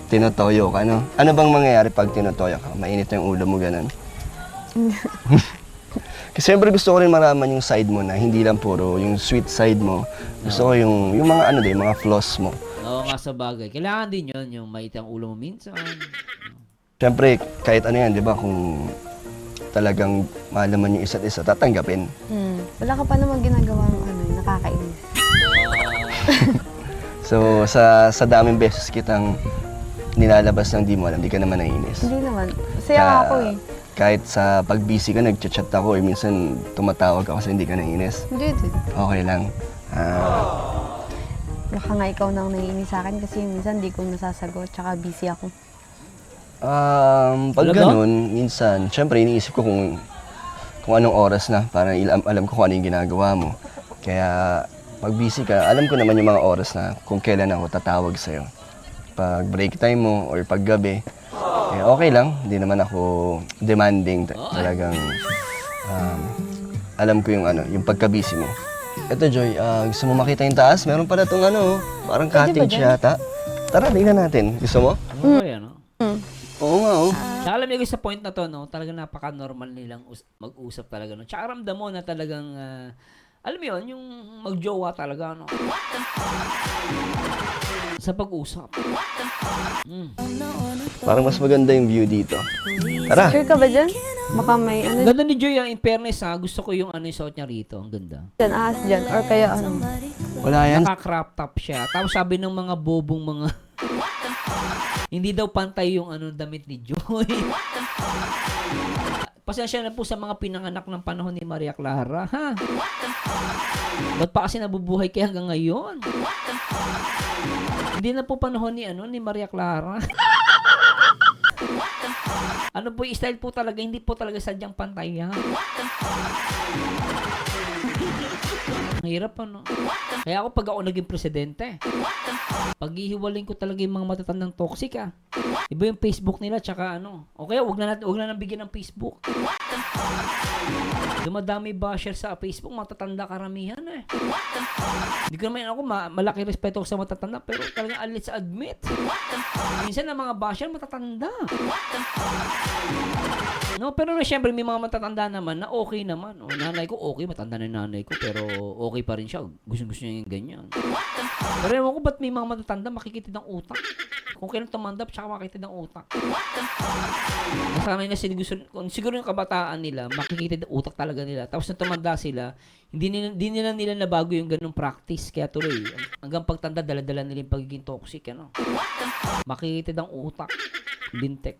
tinotoyo ka, no? Ano bang mangyayari pag tinotoyo ka? Mainit yung ulo mo, ganun. Kasi siyempre gusto ko rin maraman yung side mo na hindi lang puro yung sweet side mo. Gusto ko yung mga mga flaws mo. Oo nga sa bagay. Kailangan din yun, yung mainit ang ulo mo minsan. Siyempre, kahit ano yan, di ba, kung talagang malaman yung isa't isa, tatanggapin. Wala ka pa naman ginagawa ng nakakainis. So, sa daming beses kitang nilalabas ng di mo alam, di ka naman naiinis. Hindi naman. Masaya ako eh. Kahit sa pag-busy ka, nag-chat ako, minsan tumatawag ako kasi hindi ka naiinis. Hindi din. Okay lang. Baka nga ikaw nang naiinis sa akin kasi minsan di ko nasasagot tsaka busy ako. Pag Talaga? ganun, minsan, syempre iniisip ko kung anong oras na, para alam ko kung ano yung ginagawa mo. Kaya, pag busy ka, alam ko naman yung mga oras na kung kailan ako tatawag sa'yo. Pag break time mo or pag gabi, eh, okay lang. Hindi naman ako demanding. Talagang alam ko yung yung pagka-busy mo. Eto Joy, gusto mo makita yung taas? Meron pala itong parang cottage yata. Tara, tingnan natin. Gusto mo? Ano ba yan, no? Oo nga, oh. Tsaka alam niyo guys, sa point na to, no, talagang napaka-normal nilang mag-usap talaga, no. Tsaka ramdam mo na talagang, alam mo yun, yung mag-jowa talaga, no. Sa pag-usap. Parang mas maganda yung view dito. Tara! Sure ka ba dyan? Baka may Ang ganda ni Joy, in fairness ha, gusto ko yung yung suot niya rito, ang ganda. dyan, ahas dyan. Or kaya ano. Wala yan. Naka-crop top siya. Tapos sabi ng mga bobong mga, hindi daw pantay yung damit ni Joy. Pasensya na po sa mga pinanganak ng panahon ni Maria Clara, ha? Ba't pa kasi nabubuhay kaya hanggang ngayon? Hindi na po panahon ni Maria Clara. Ano po yung style po talaga, hindi po talaga sadyang pantay yan. Ang hirap Kaya pag ako naging presidente, paghihiwalin ko talaga yung mga matatandang toxic Iba yung Facebook nila tsaka O kaya wag na nang bigyan ng Facebook. Dumadami basher sa Facebook, matatanda karamihan Hindi ko naman ako malaki respeto ko sa matatanda pero talagang let's admit. Minsan ang mga basher matatanda. No, pero syempre may mga matatanda naman na okay naman. Nanay ko okay, matanda na yung nanay ko pero okay pa rin siya. Gusto niya yung ganyan. Pero ewan ko ba't may mga matatanda makikitid ang utak. Kung kailan tumandap, tsaka makikitid ang utak. Nasanay na siguro yung kabataan nila, makikitid ang utak talaga nila. Tapos na tumanda sila, hindi nila nabago yung ganung practice. Kaya tuloy, hanggang pagtanda, dala-dala nila yung pagiging toxic. Makikitid ang utak. Bintek.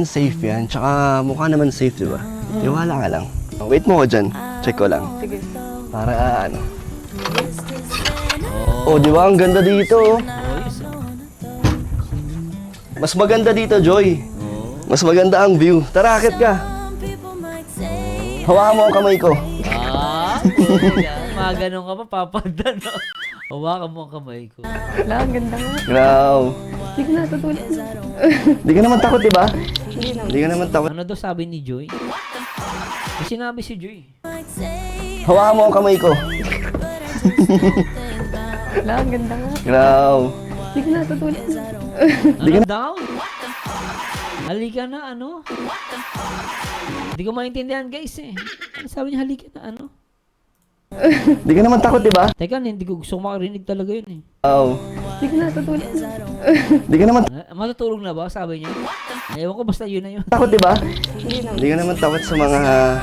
Safe yan. Tsaka mukha naman safe, di ba? Tiwala ka lang. Wait mo ko dyan. Check ko lang. Sige. Para Oh, di ba? Ang ganda dito. Mas maganda dito, Joy. Mas maganda ang view. Tara, akit ka. Hawakan mo ang kamay ko. Mga ganun ka pa, papada, no? Hawakan mo ang kamay ko. Wala, ang ganda nga. Graw. Hindi ko natutulad. Di ka naman takot, di ba? Hindi naman. Di ka naman takot. Ano daw sabi ni Joy? May sinabi si Joy. Hawakan mo ang kamay ko. Wala, ang ganda nga. Graw. Hindi ko natutulad. Ano daw? Halika na, Hindi ko maintindihan, guys, Ano sabi niya, halika na, Di ka naman takot, di ba? Teka, hindi ko gusto makarinig talaga yun, Graw. Hindi ko natutulad. Di ka naman Matutulog na ba, sabi niya? Ewan ko, basta yun na yun. takot, di ba? Hindi naman. Di ka naman takot sa mga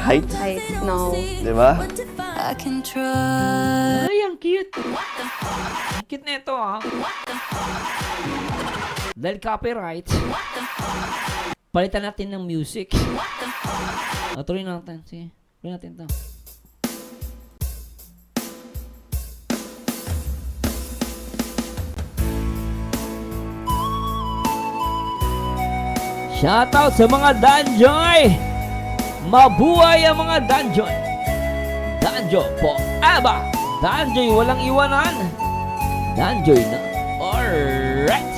heights, Ay, no. di ba? Ay, ang cute. Ang cute na ito, Dahil copyright, palitan natin ng music. Tuloy natin. Sige, tuloy natin ito. Shoutout sa mga Danjoy! Mabuhay ang mga Danjoy! Danjoy po, aba! Danjoy walang iwanan! Danjoy na! Alright!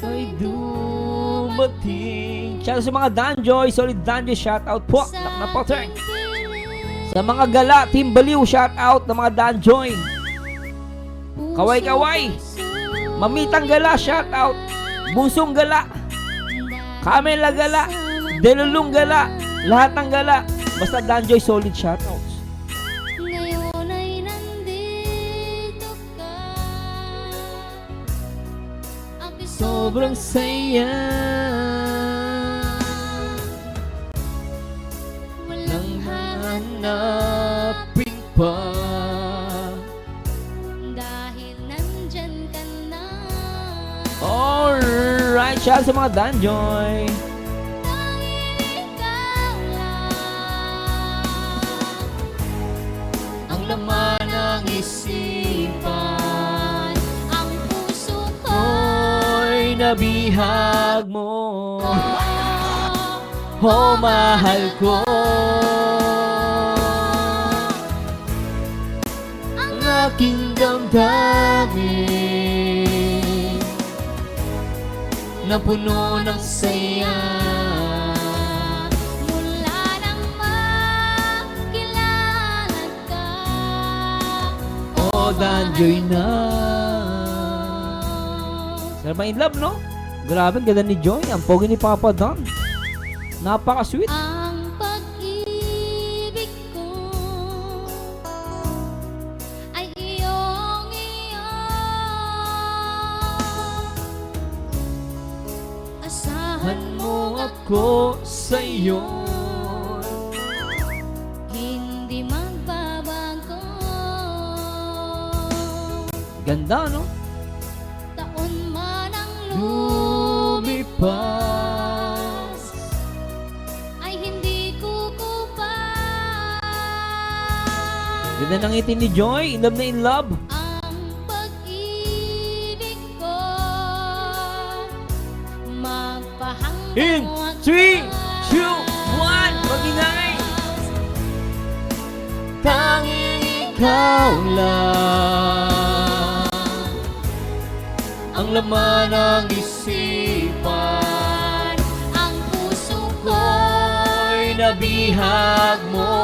Ay dumating! Shoutout sa mga Danjoy! Solid Danjoy! Shoutout po! Na po, sir! Sa mga gala, Team Baliw! Shoutout ng mga Danjoy! Kaway-kaway! Mamitang gala, shout out! Busong gala! Kamela gala! Delulong gala! Lahat ng gala! Basta Danjoy solid shout outs. Ngayon ay nandito ka. Sobrang saya. Walang hanapin pa. Dahil nandyan ka na. Alright, shout out sa mga Danjoy. Tanging ikaw lang Ang laman ng isipan, ang puso ko. ko'y nabihag mo. Oh, mahal ko. Ang aking damdamin na puno ng saya. Mula nang makilala ka. Oh, Danjoy na. Sarap in love, no? Grabe, ang ganda ni Joy. Ang pogi ni Papa Don. Napaka-sweet. Ang pag-ibig ko ay iyong-iyo. Asahan mo Ako sa'yo. hindi magbabago. Ganda, no? Taon man ang Lumipas. ay hindi kukupas. Ganda ng ngiti ni Joy. In love na in love. Ang pag-ibig ko magpahanggang In 3, 2, 1, mag-ingay. Tanging ikaw lang ang laman ng isipan. ang puso ko Ko'y nabihag mo.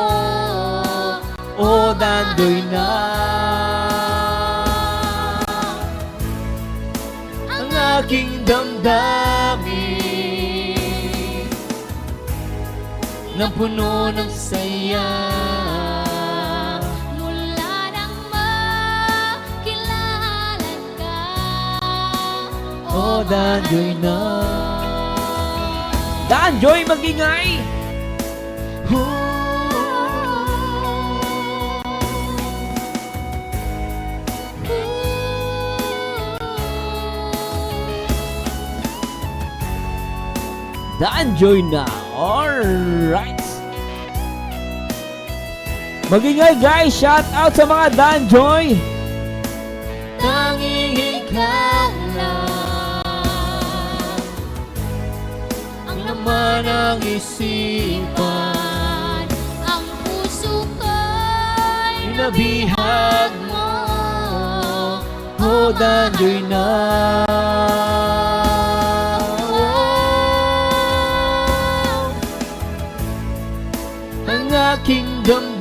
O Danjoy na. Ang aking damdamin na puno ng saya. mula nang makilala ka. O Danjoy na. Danjoy, mag-ingay! Danjoy na. Alright. Mag-ingay guys. Shout out sa mga Danjoy. Tanging ikaw lang ang laman ng isipan. ang puso ko'y Nabihag mo. O Danjoy na. Ang aking damdamin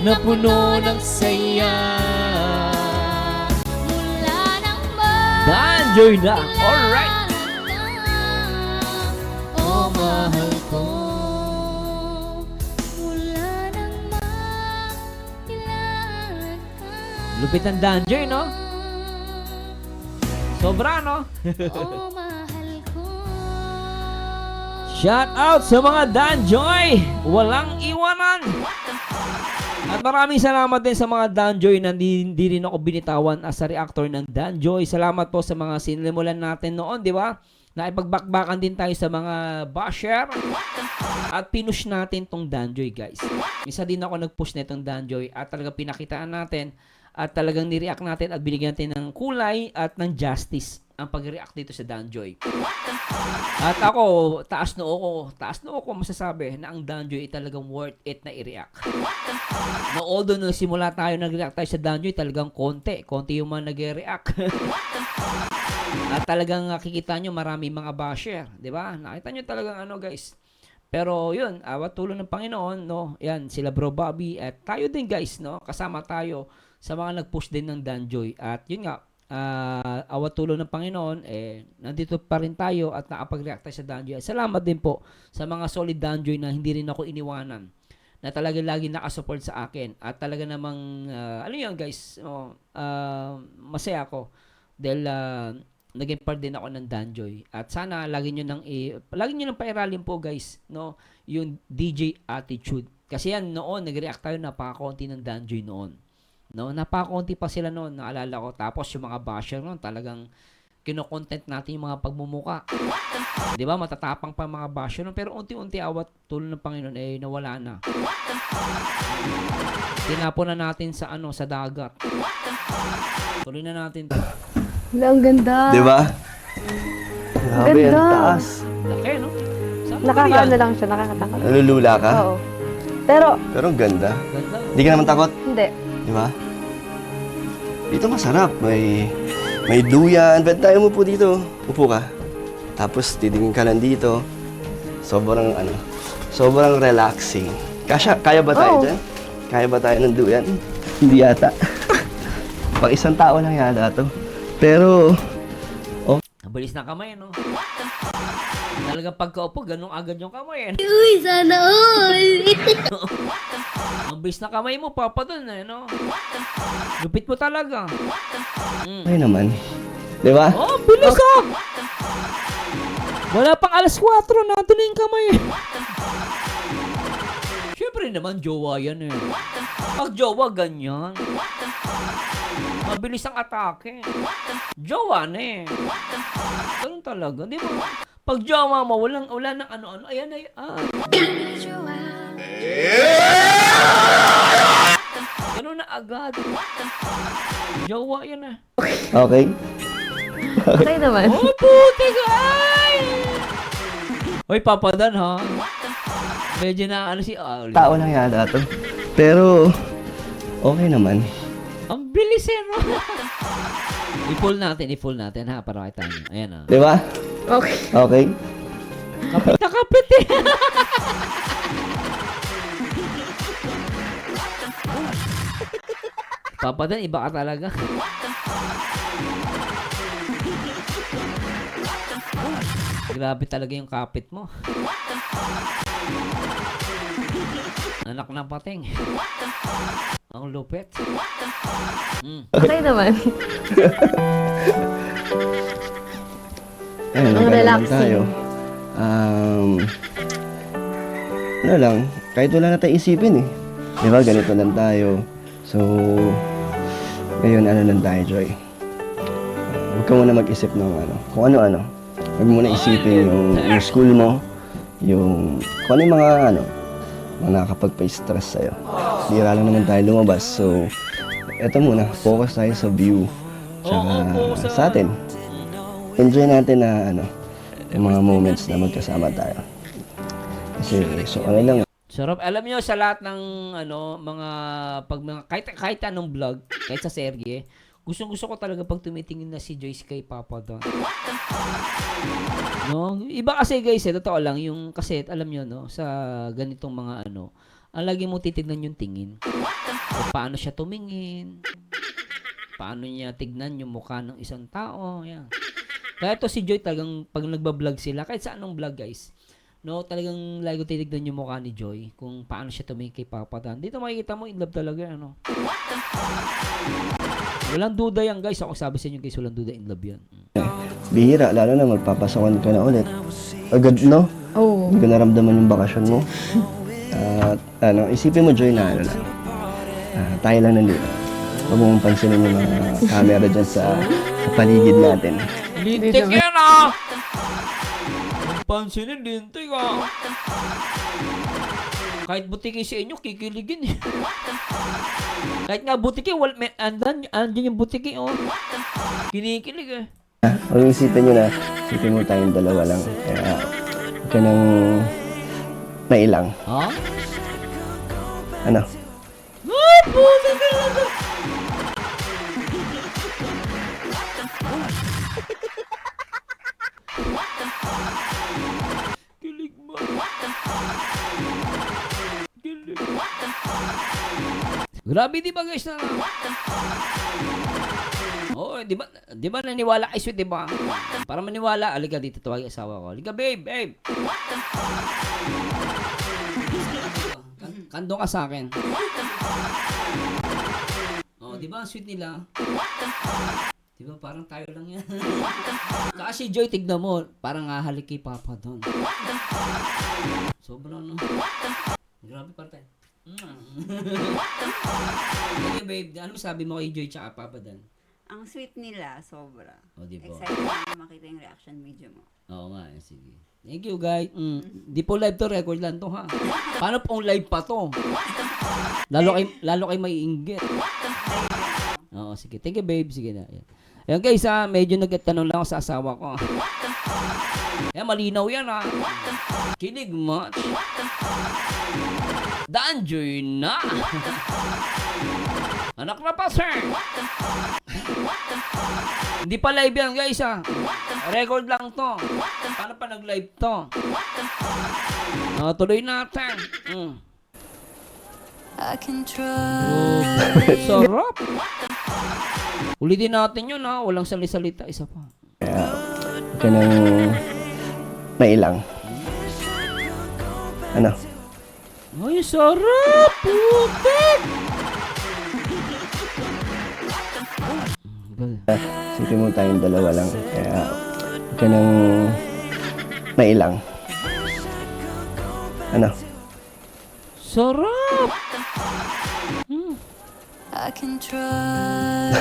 na puno ng saya. mula nang Danjoy na. Alright. oh mahal ko. Mula nang makilala ka. Lupit ng Danjoy, no? Sobra, no? Oh mahal ko. Shout out sa mga Danjoy! Walang iwanan! At maraming salamat din sa mga Danjoy na hindi rin ako binitawan as a reactor ng Danjoy. Salamat po sa mga sinimulan natin noon, di ba? Naipagbakbakan din tayo sa mga basher. At pinush natin tong Danjoy, guys. Isa din ako nag-push na itong Danjoy at talagang pinakitaan natin at talagang nireact natin at binigyan natin ng kulay at ng justice ang pag-react dito sa Danjoy. At ako, taas na ako masasabi na ang Danjoy ay talagang worth it na i-react. Na although nung simula tayo nag-react tayo sa Danjoy, talagang konti yung mga nag-react. At talagang nakikita nyo marami mga basher, di ba? Nakita nyo talagang ano guys. Pero yun, awat tulong ng Panginoon, no? Yan, sila Bro Bobby at tayo din guys, no? Kasama tayo sa mga nag-push din ng Danjoy. At yun nga, awat tulong ng Panginoon, nandito pa rin tayo at nakapag-react tayo sa Danjoy. Salamat din po sa mga solid Danjoy na hindi rin ako iniwanan, na talaga lagi nakasupport sa akin. At talaga namang, ano yun guys, masaya ako. Dahil naging part din ako ng Danjoy. At sana lagi nyo nang pairalin po guys, no, yung DJ attitude. Kasi yan noon, nag-react tayo napakakonti ng Danjoy noon. No, napakakonti pa sila noon, naalala ko. Tapos yung mga basher noon, talagang kino-content natin yung mga pagmumuka. 'Di ba? Matatapang pa mga basher noon, pero unti-unti awat tulong ng Panginoon eh nawala na. Tinapon na natin sa sa dagat. Tuloy na natin 'to. Wala, ang ganda. Di ba? Grabe, Ganda. ang taas. Laki, no? Saan ba Nakakaano yan? lang siya, nakakatakot. Nalulula ka? Oo. Pero, Pero ang ganda. Ganda. Hindi ka naman takot, hindi. di ba? Dito masarap. May duyan. Pwede tayo umupo dito. Upo ka. Tapos titingin ka lang dito. Sobrang relaxing. Kaya ba tayo Oo. dyan? Kaya ba tayo ng duyan? Hindi yata. Pag isang tao lang yata to. Pero, Ang bilis ng kamay, no? Talagang pagkaupo, ganun agad yung kamay. Uy, sana all! Ang bilis na kamay mo, papa dun, no? Lupit mo talaga. ay naman. Di ba? Oh, bilis ah! Wala pang alas 4, nandun na yung kamay. Siyempre naman, jowa yan eh. Pag jowa, ganyan. Mabilis ang atake. Jowa na eh. Ganun talaga, di ba? Pag jowa mo, wala nang ano-ano. Ayan ay, ganun na agad. Jowa yan eh. Okay. Okay naman. Oh, puti ka! Ay! Hoy, Papa Dan, ha? Medyo na si Al. Tao lang yata to. Pero, okay naman. Ang bilis eh, no? I-full natin, ha? Para kita nyo. Ayan, ha? Di ba? Okay. Okay. Kapit na kapit, eh. Papa Dan, iba ka talaga. Grabe talaga yung kapit mo. Anak ng pating. Ang lupit. Okay naman. Ayun, Ang nagano lang relaxing. tayo. Ano lang, kahit wala na tayo isipin eh. Di ba, ganito lang tayo. So, ngayon ano lang tayo, Joy. Huwag ka muna mag-isip ng kung ano-ano. Huwag muna isipin yung school mo, kung ano yung mga mga nakakapagpa-stress sa'yo. Bira lang naman tayo lumabas. So, eto muna, focus tayo sa view. Tsaka sa atin. Enjoy natin na yung mga moments na magkasama tayo. Kasi, so ano lang, Sarap. Alam niyo sa lahat ng kahit anong vlog, kahit sa serye, gustong-gusto ko talaga pag tumitingin na si Joyce kay Papa Don. No? Iba kasi guys, totoo lang yung kasi alam niyo no, sa ganitong mga ang lagi mo titignan yung tingin. Kung paano siya tumingin. Paano niya tignan yung mukha ng isang tao, yan. Kaya to si Joy talagang pag nagba-vlog sila, kahit sa anong vlog guys, no, talagang lagi ko titignan yung mukha ni Joy kung paano siya tumingin kay Papa Dan. Dito makikita mo, in love talaga, Walang duda yan, guys. Ako sabi sa inyo, guys, walang duda, in love yan. bihira, lalo na magpapasawan ka na ulit. Agad, no? Oo. Hindi ka naramdaman yung bakasyon mo. At isipin mo, Joy, na tayo lang nandito. Huwag mong pansinin yung mga camera dyan sa paligid natin. Lintik yan, ah! Pansinin, lintik, ah! Kahit butiki sa inyo, kikiligin, eh. Kahit nga butiki, andyan yung butiki, oh. Kinikilig, eh. Huwag isipin nyo na, isipin mo tayong dalawa lang. Kaya, huwag ka nang nailang. Ha? Ano? Ay, puti talaga! Kilig ba? Kilig. Grabe, di ba guys na? Oo, di ba naniwala kay Sweet, di ba? Para maniwala, alika dito, tawag yung asawa ko. Alika, babe. Kando ka sa akin. Oh, di ba ang sweet nila? Di Di ba parang tayo lang yan? Kasi Joy, tignan mo, parang hahalik kay Papa doon. Sobrang no. Grabe parte. Okay, babe, ano sabi mo kay Joy tsaka Papa Dan? Ang sweet nila, sobra. O, di ba? Excited na makita yung reaction video mo. Oo nga, sige. Thank you, guys. Di po live to, record lang to, ha? Paano pong live pa to? Lalo kay may inggit. Oo, sige. Thank you, babe. Sige na. Ayan, guys, medyo nagtatanong lang ako sa asawa ko. Ayan, malinaw yan, ha? Kilig much. Danjoy na. Anak na pa, sir. Hindi pa live yan, guys, ha? Record lang to. Paano pa nag-live to? Tuloy natin. I can try. Sarap. Ulitin natin yun, ha? Walang sali-salita. Isa pa. Kaya, huwag ka nang mailang. Ano? Ay, sarap! Putik! Sipin mo tayong dalawa lang. Kaya, huwag ka nang mailang. Ano? Sarap! I can try.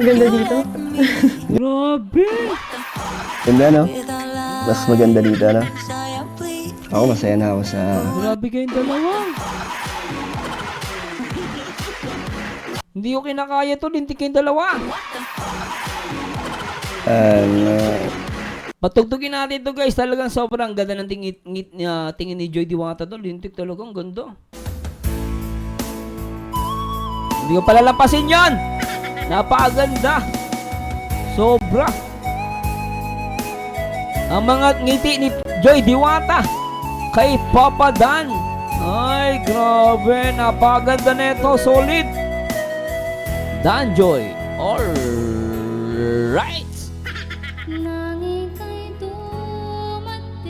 Ganda dito. Grabe! Ganda, no? Mas maganda dito, no? Ako, masaya na ako sa... Grabe kayong dalawa. Hindi ko kinakaya to, lintik kayong dalawa. Patugtugin natin to, guys. Talagang sobrang ganda ng tingin ni Joy Diwata to. Lintik talagang ganda. Hindi ko palalampasin yan. Napakaganda. Sobra. Ang mga ngiti ni Joy Diwata kay Papa Dan. Ay, grabe. Napakaganda nito. Solid. Dan Joy. Alright. Nang ika'y dumating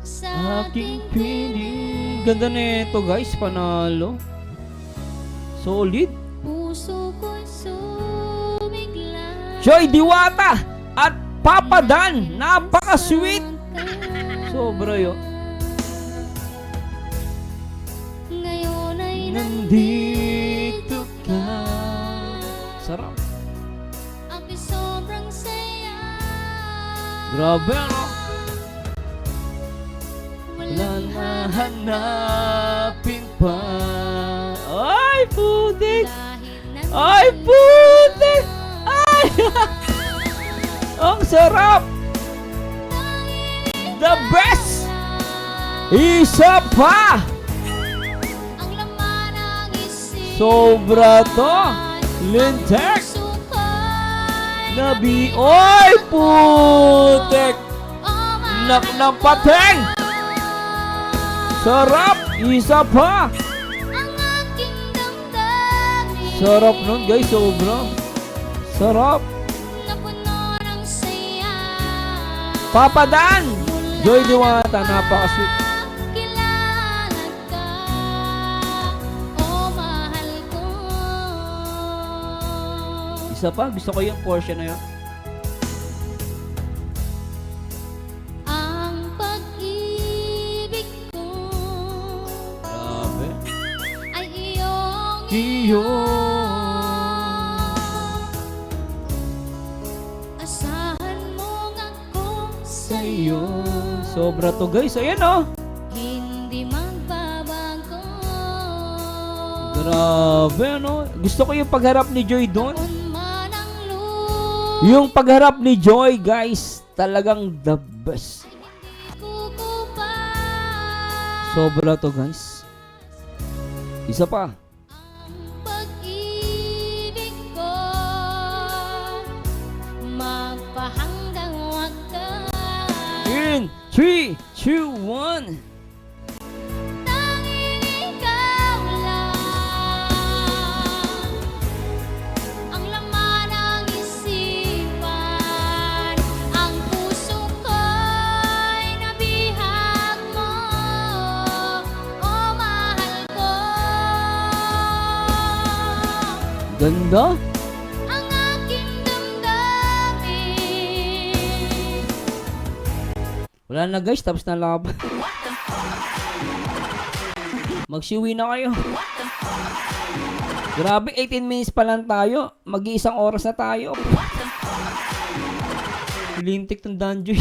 sa Aking piling. Ganda nito, guys. Panalo. Solid. puso ko'y sumigla. Joy Diwata at Papa Dan. Napaka-sweet. Sobra yun. Ngayon ay Nandito ka. Sarap. ako'y sobrang saya. Grabe, ano? Wala Wala hanapin pa. Ay, putik! dahil Ay, putik! Ay! Ang sarap! The best! Isa pa! ang laman ng isip. Sobra to! Lintek! Puso ko'y Nabi! Oy, putik! Nak ng pateng! Sarap! Isa pa! ang aking damdamin. Sarap nun, guys. Sobra. Sarap. Napuno ng saya. Papa Dan! Joy Diwata, napaka-sweet. Kilala ka, oh mahal ko. Isa pa, gusto ko yung portion na yun. Ang pag-ibig ko Grabe. ay iyong Iyo. asahan mong ako Sa'yo. Sobra to, guys. Ayan, oh. hindi magbabago. Grabe, ano. Gusto ko yung pagharap ni Joy doon. Kung man ang lupa Yung pagharap ni Joy, guys, talagang the best. kukupa. Sobra to, guys. Isa pa. Ang pag-ibig ko magpahanggang wakas. In 3, 2, 1. Tanging ikaw lang ang laman ng isipan. Ang puso ko'y nabihag mo, oh mahal ko. Ganda. Wala na guys, tapos na laban. Magsiwi na kayo. Grabe, 18 minutes pa lang tayo. Mag-iisang oras na tayo. Lintik tong Danjoy.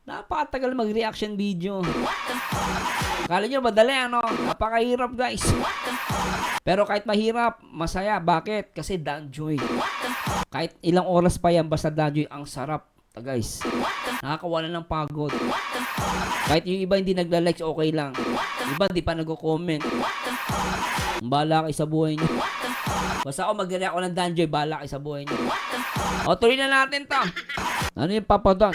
Napakatagal mag-reaction video. Akala nyo madali, ano? Napakahirap, guys. Pero kahit mahirap, masaya. Bakit? Kasi Danjoy. Kahit ilang oras pa yan, basta Danjoy, ang sarap. Guys, nakakawala ng pagod. Kahit yung iba hindi nagla-likes, okay lang. Iba di pa nag-comment. Bahala kayo sa buhay nyo. Basta ako mag-react ako ng Danjoy, bahala kayo sa buhay nyo. O, tuloy na natin to. Ano yung papadon?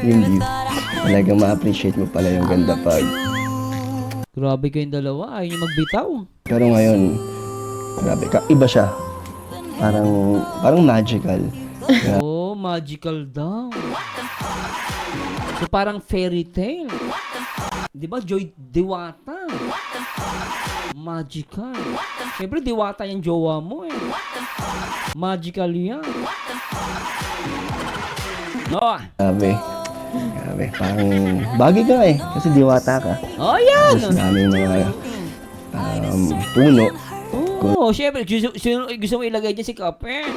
Yung view. Talagang ma-appreciate mo pala yung ganda pag. Grabe kayong dalawa, ayaw nyo magbitaw. Pero ngayon, grabe ka, iba siya. Parang magical. Oh, magical daw. So parang fairy tale. 'Di ba? Joy Diwata. Magical. Siyempre Diwata yung jowa mo eh. Magical yan. No. Grabe. Parang bagay ka eh. Kasi diwata ka. Oh, yan. Mas daming mga puno. Oh, siyempre gusto mo ilagay dyan si Kape.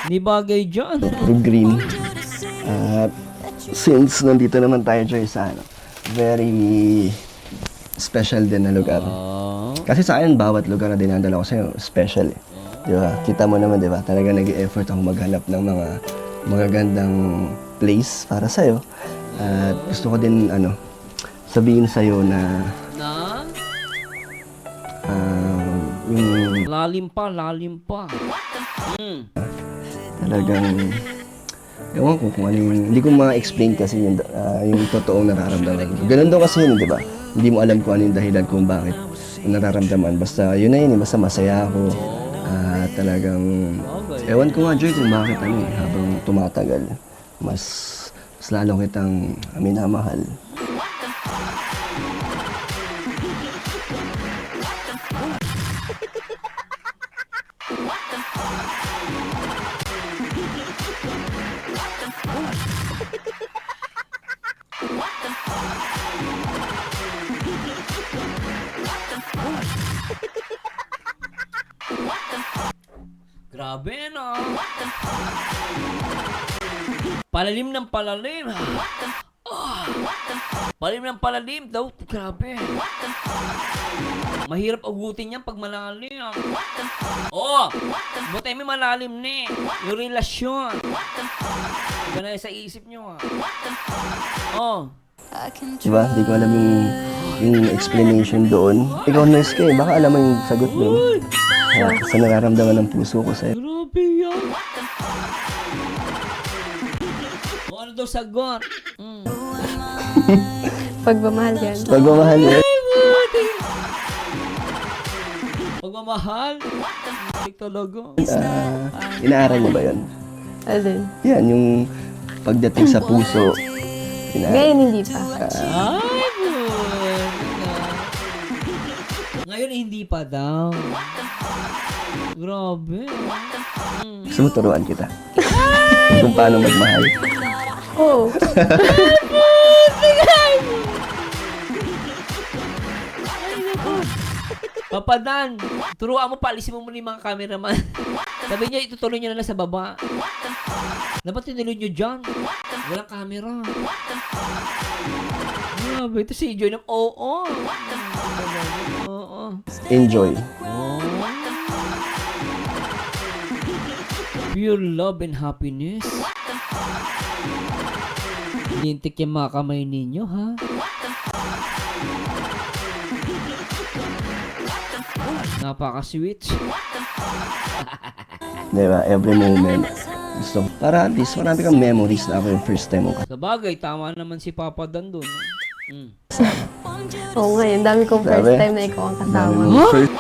Hindi bagay dyan. Green. At since nandito naman tayo, Joy, sa very special din na lugar. Kasi sa akin, bawat lugar na dinadala ko sa'yo, special eh. Di ba? Kita mo naman, di ba? Talaga nag-i-effort ako maghanap ng mga magagandang place para sa'yo. At gusto ko din, sabihin sa'yo na yung Lalim pa. talagang ewan ko kung ano yung, hindi ko ma-explain kasi yung totoong nararamdaman. Ganun daw kasi yun, di ba? Hindi mo alam kung ano yung dahilan kung bakit nararamdaman. Basta yun na yun, basta masaya ako. Talagang, ewan ko nga, Joy, kung bakit habang tumatagal, mas lalo kitang minamahal. Grabe, no? Palalim ng palalim. Palalim ng palalim daw. Grabe. Mahirap agutin yan pag malalim. Oo. Buti may malalim ni. Yung relasyon. Iba na sa isip nyo, Oh. Diba? Hindi ko alam yung explanation doon. Ikaw nurse ka eh. Baka alam mo yung sagot doon. Sa nararamdaman ng puso ko sa'yo. Grabe yan. O ano daw sagot? Pagmamahal yan. Pagmamahal yun. Pagmamahal? Tik talaga. Inaaral mo ba yun? Alin? Yan, yung pagdating sa puso. Ngayon hindi pa. Ay, good. Ngayon hindi pa daw. Grabe. Gusto mo turuan kita? Kung paano magmahal. Oo. Papa Dan, turuan mo, paalisin mo muna yung mga cameraman. Sabi niya, itutuloy niyo na lang sa baba. Dapat tinulog niyo dyan. Walang camera. Grabe, ito si Joy ng oo. Enjoy. Pure love and happiness. Lintik yung mga kamay ninyo, ha? Napaka-sweet. Diba? Every moment. Gusto ko. Para at least marami kang memories na ako yung first time mo. Sa bagay, tama naman si Papa Dan doon. Oo nga, yun. Dami kong first Grabe. time na ikaw ang kasama. First,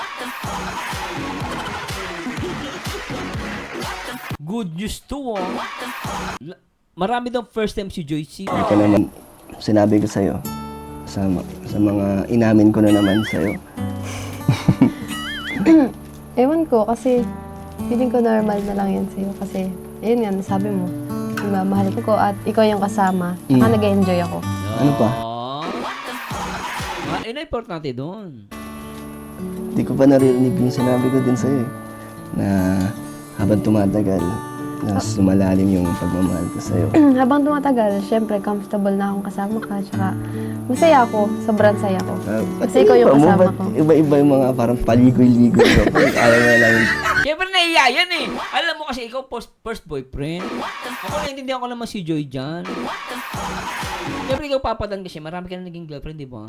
Good news to, marami daw first time si Joyce. ka naman, sinabi ko sa'yo, sa mga inamin ko na naman sa'yo. Ewan ko, kasi feeling ko normal na lang yan sa'yo. Kasi, ayun nga, nasabi mo, Diba, mahal ko at ikaw yung kasama. Saka nag-enjoy ako. Ano pa? Ano importante doon? Hindi ko pa naririnig yung sinabi ko din sa'yo eh, na habang tumatagal, mas lumalalim yung pagmamahal ko sa'yo. Habang tumatagal, syempre, comfortable na akong kasama ka. Tsaka, masaya ako. Sobrang saya ko. Kasi ikaw yung kasama ko. Iba-iba yung mga parang paligoy-ligoy ko. Ayaw na lang. Siyempre naiya yan eh. Alam mo kasi ikaw first boyfriend. Ako naiintindihan ko naman si Joy dyan. Siyempre ikaw papadan kasi marami ka na naging girlfriend, di ba?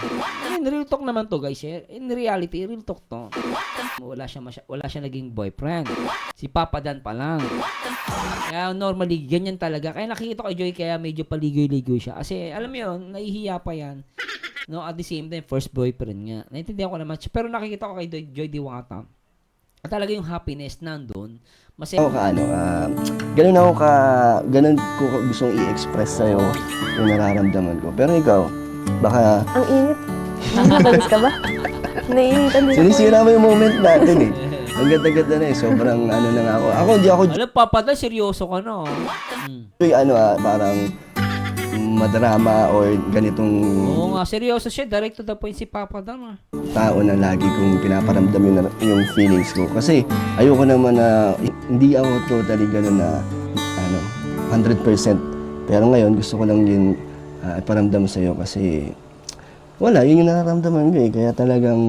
In real talk naman to guys. In reality, real talk to. Wala siya naging boyfriend. Si Papadan pa lang. Kaya normally, ganyan talaga. Kaya nakikita ko kay Joy, kaya medyo paligoy-ligoy siya. Kasi alam mo yun, nahihiya pa yan. No, at the same time, first boyfriend nga. Naintindihan ko naman. Pero nakikita ko kay Joy Diwata. At talaga yung happiness nandun. Masaya. Ako ganun ko gustong i-express sa'yo yung nararamdaman ko. Pero ikaw, baka Ang init. Nabagis ka ba? Naiinitan din ako. sinisira mo yung moment natin eh. Ang ganda-ganda na eh. Sobrang ano na nga ako. Hindi ako Alam, Papadan, seryoso ka na. parang madrama or ganitong Oo nga, seryoso siya. Direct to the point si Papadan. tao na lagi kong pinaparamdam yung feelings ko. Kasi ayoko naman na, hindi ako totally gano'n na 100%. Pero ngayon gusto ko lang yun iparamdam sa'yo kasi wala, yun yung nararamdaman ko eh. Kaya talagang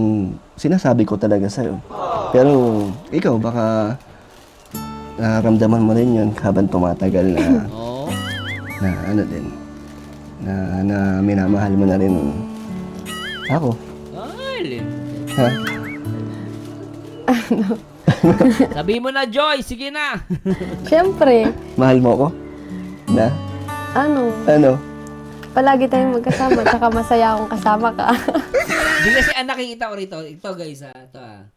sinasabi ko talaga sa'yo. Pero ikaw baka nararamdaman mo rin yun habang tumatagal na Oo. na minamahal mo na rin ako. Ay, Ha? sabihin mo na, Joy. Sige na. Syempre, Mahal mo ako? Na? Ano? palagi tayong magkasama. Tsaka masaya akong kasama ka. Hindi kasi nakikita ko rito. Ito guys,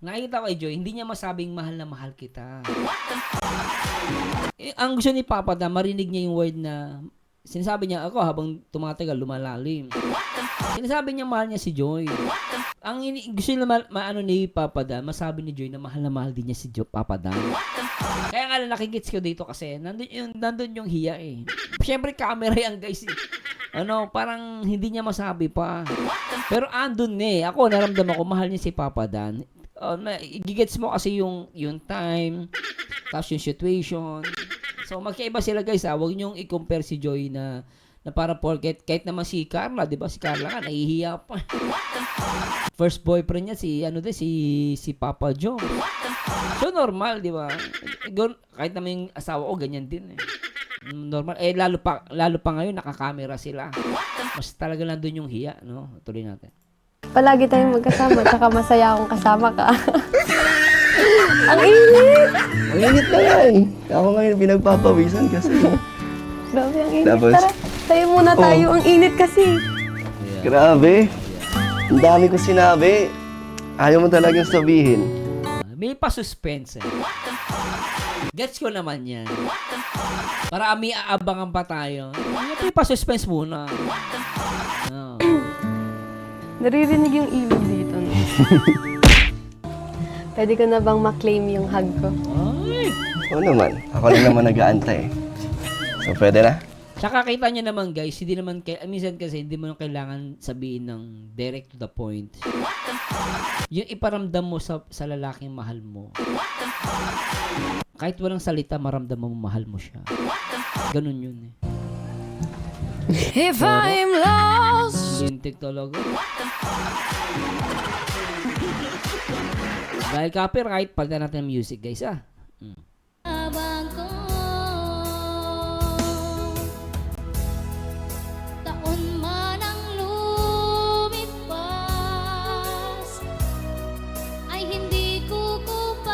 nakikita ko kay Joy, hindi niya masabing mahal na mahal kita. Ang gusto ni Papa na marinig niya yung word na sinasabi niya ako habang tumatagal lumalalim. Sinasabi niya mahal niya si Joy. Gusto niya maano ni Papa Dan, masabi ni Joy na mahal din niya si Papa Dan. Kaya nga nakikits ko dito kasi nandun yung hiya eh. Siyempre camera yan guys eh. Parang hindi niya masabi pa. Pero andun eh. Ako naramdaman ko mahal niya si Papa Dan. Gigets mo kasi yung time, tapos yung situation. So magkaiba sila guys ha. Huwag niyong i-compare si Joy na para porket kahit naman si Carla, 'di ba? Si Carla ka nahihiya pa. First boyfriend niya si Papa Joe. So normal, 'di ba? Kahit naman yung asawa ko ganyan din eh. Normal lalo pa ngayon nakakamera sila. Mas talaga nandun yung hiya, no? Tuloy natin. Palagi tayong magkasama. Tsaka masaya akong kasama ka. Ang init! Ang init na nga eh. Ako ngayon pinagpapawisan kasi. Grabe, ang init. Tapos, Tara, tayo muna tayo. Ang init kasi. Grabe. Ang dami ko sinabi. Ayaw mo talagang sabihin. May pa-suspense eh. Gets ko naman yan. Para aabangan pa tayo. May pa-suspense muna. No. Naririnig yung ilog dito. No? Pwede ko na bang maklaim yung hug ko? Ay! Oo naman. Ako lang naman nag-aantay. So, pwede na? Tsaka kita nyo naman guys, hindi naman minsan kasi hindi mo kailangan sabihin ng direct to the point. Yung iparamdam mo sa lalaking mahal mo. Kahit walang salita, maramdam mo mahal mo siya. Ganun yun eh. If I'm lost, Lintik talaga. Dahil copyright, pagdan natin ang music guys habang ko taon man ang lumipas ay hindi kukupas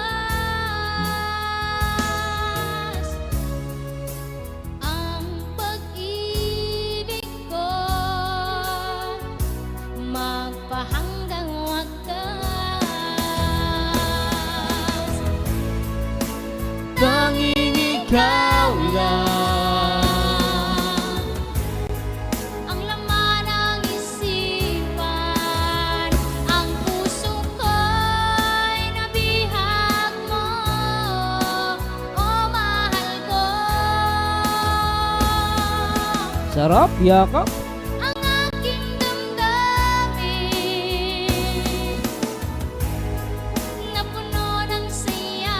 ang pag-ibig ko magpahanggang wakas Sarap, yakap. ang aking damdamin na puno ng saya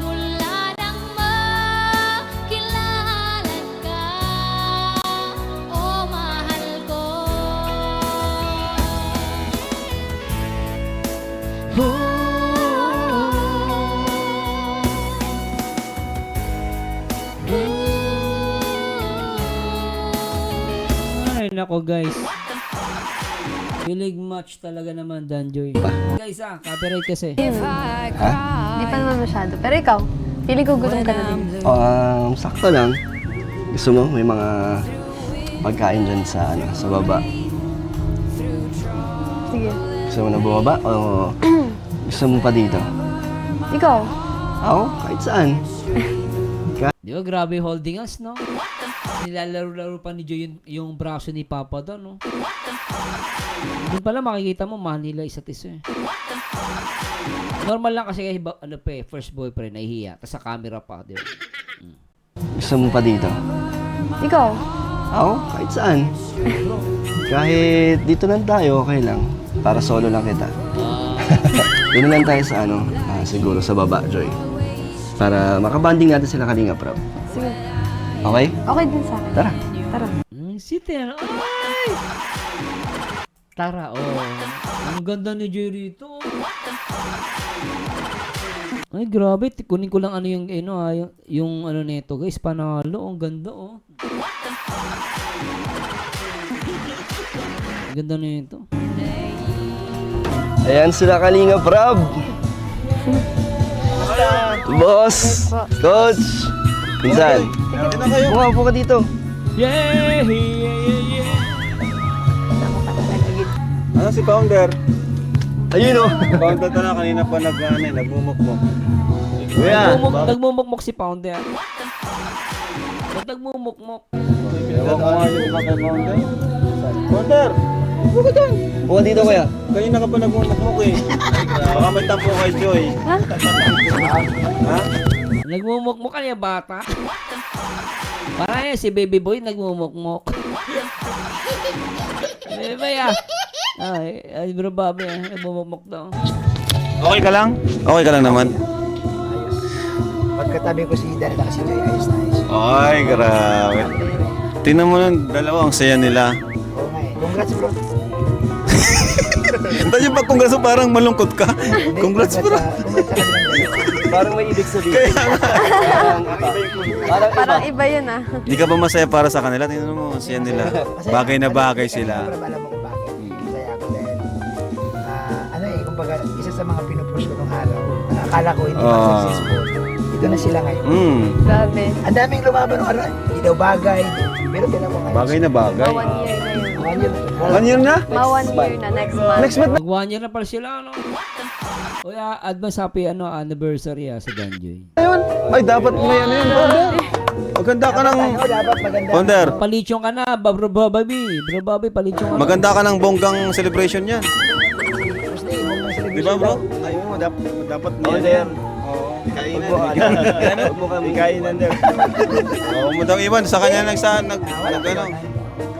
mula nang makilala ka, oh mahal ko. Ay, nako guys. Kilig match talaga naman, Danjoy. Guys copyright kasi. Hindi pa naman masyado. Pero ikaw, feeling ko gutom ka na din. Sakto lang. Gusto mo, may mga pagkain dyan sa, sa baba. Sige. Gusto mo na bumaba o gusto mo pa dito? Ikaw, Ako, kahit saan. Di ba grabe yung holding us, no? Nilalaro-laro pa ni Joy yung braso ni Papa doon, no? Doon pala makikita mo, mahal nila isa't isa eh. Normal lang kasi first boyfriend, nahihiya. Tapos sa camera pa, di ba? Gusto mo pa dito? ikaw. Ako, kahit saan. Kahit dito lang tayo, okay lang. Para solo lang kita. Doon lang tayo sa siguro sa baba, Joy. Para makabanding natin sila Kalinga Prab. Sige. Okay? Okay din sa akin. Tara. Tara. Si Ten. Ay! Tara, ang ganda ni Joy rito. Ay, grabe. Kunin ko lang yung ano nito, guys. Panalo. Ang ganda, Ang ganda nito. Ayan sila Kalinga Prab. Boss, coach, pinsan. Upo ka dito. Yeah! Ano si Founder? Ayun Founder na kanina pa nagmumukmuk. Kuya. Nagmumukmok si Pounder. Ba't nagmumukmok? Ewan ko nga yung kay Founder. Founder! Upo ka dyan! Upo ka dito, kuya. Kanina ka pa nagmumukmuk eh. Baka may tampo kay Joy. Ha? Nagmumukmok ka niya, bata. Parang yan, si baby boy nagmumukmok. Baby boy, Ay, bro, Bobby, nagmumukmok daw. Okay ka lang? Okay ka lang naman. Pagkatabi ko si Dan at si Joy, ayos na ayos. Ay, grabe. Tingnan mo ng dalawa, ang saya nila. Oo nga eh. Congrats bro. Tayo yung pag-congrats mo, parang malungkot ka. Congrats bro. Congrats sa kanilang. Parang may ibig sabihin. Parang iba yun Di ka ba masaya para sa kanila? Tingnan mo, ang saya nila. Bagay na bagay sila. Pero alam mo kung bakit. Masaya ako dahil, kumbaga, isa sa mga pinupush ko nung araw, akala ko hindi pa successful. Ito na sila ngayon. Grabe. Ang daming lumaban nung araw, hindi daw bagay. Pero tinan mo ngayon. Bagay na bagay. 1 year na yun. 1 year. 1 year na? 1 year na next month. Next month? Mag 1 year na pala sila, O advance happy anniversary sa Danjoy. Ayun. Ay, dapat may ano yun, Founder. Maganda ka ng... Dapat maganda. Founder, Palichong ka na, bro Bobby. Bro Bobby, palichong ka na. maganda ka ng bonggang celebration yan. Di ba bro? Ayun mo, dapat may kainan. Kainan din. Oo mo daw iwan, sa kanya nag ano.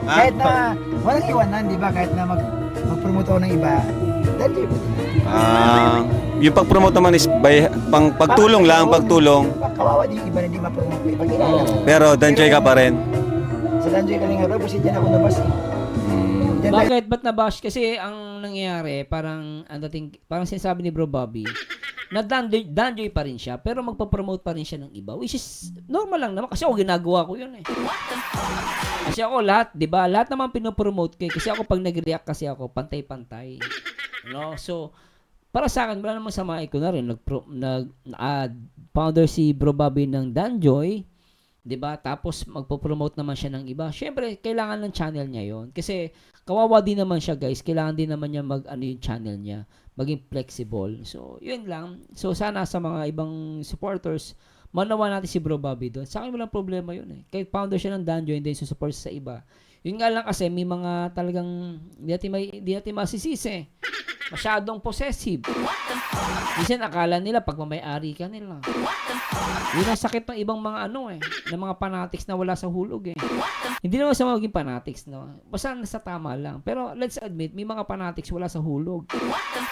Ha? Kahit na, walang iwanan, di ba? Kahit na mag-promote ako ng iba, dahil Yung pag-promote naman is by, pagtulong lang, pagtulong. kawawa din yung iba na hindi ma-promote. Pag inaalam. Pero Danjoy ka pa rin. Sa Danjoy Kalinga Prab, kasi dyan ako nabas eh. Dyan tayo- Bakit? Ba't nabash? Kasi ang nangyayari, parang sinasabi ni Bro Bobby, na Danjoy pa rin siya, pero magpa-promote pa rin siya ng iba, which is normal lang naman, kasi ako ginagawa ko yun eh. Kasi ako lahat, di ba? Lahat naman pinopromote ko eh. Kasi ako pag nag-react kasi ako, pantay-pantay. So, para sa akin, wala namang sama ko na rin. Founder si Bro Bobby ng Danjoy, 'di ba? Tapos magpo-promote naman siya ng iba. Syempre, kailangan ng channel niya 'yon. Kasi kawawa din naman siya, guys. Kailangan din naman niya yung channel niya, maging flexible. So, 'yun lang. So, sana sa mga ibang supporters, manawa natin si Bro Bobby doon. Sa akin walang problema 'yun eh. Kahit founder siya ng Danjoy, hindi din support sa iba. Yun nga lang kasi may mga talagang di natin masisisi. Masyadong possessive. Minsan akala nila pagmamayari ka nila. Yun ang sakit ng ibang mga ng mga fanatics na wala sa hulog eh. Hindi naman sa maging fanatics, no? Basta nasa tama lang. Pero let's admit, may mga fanatics wala sa hulog.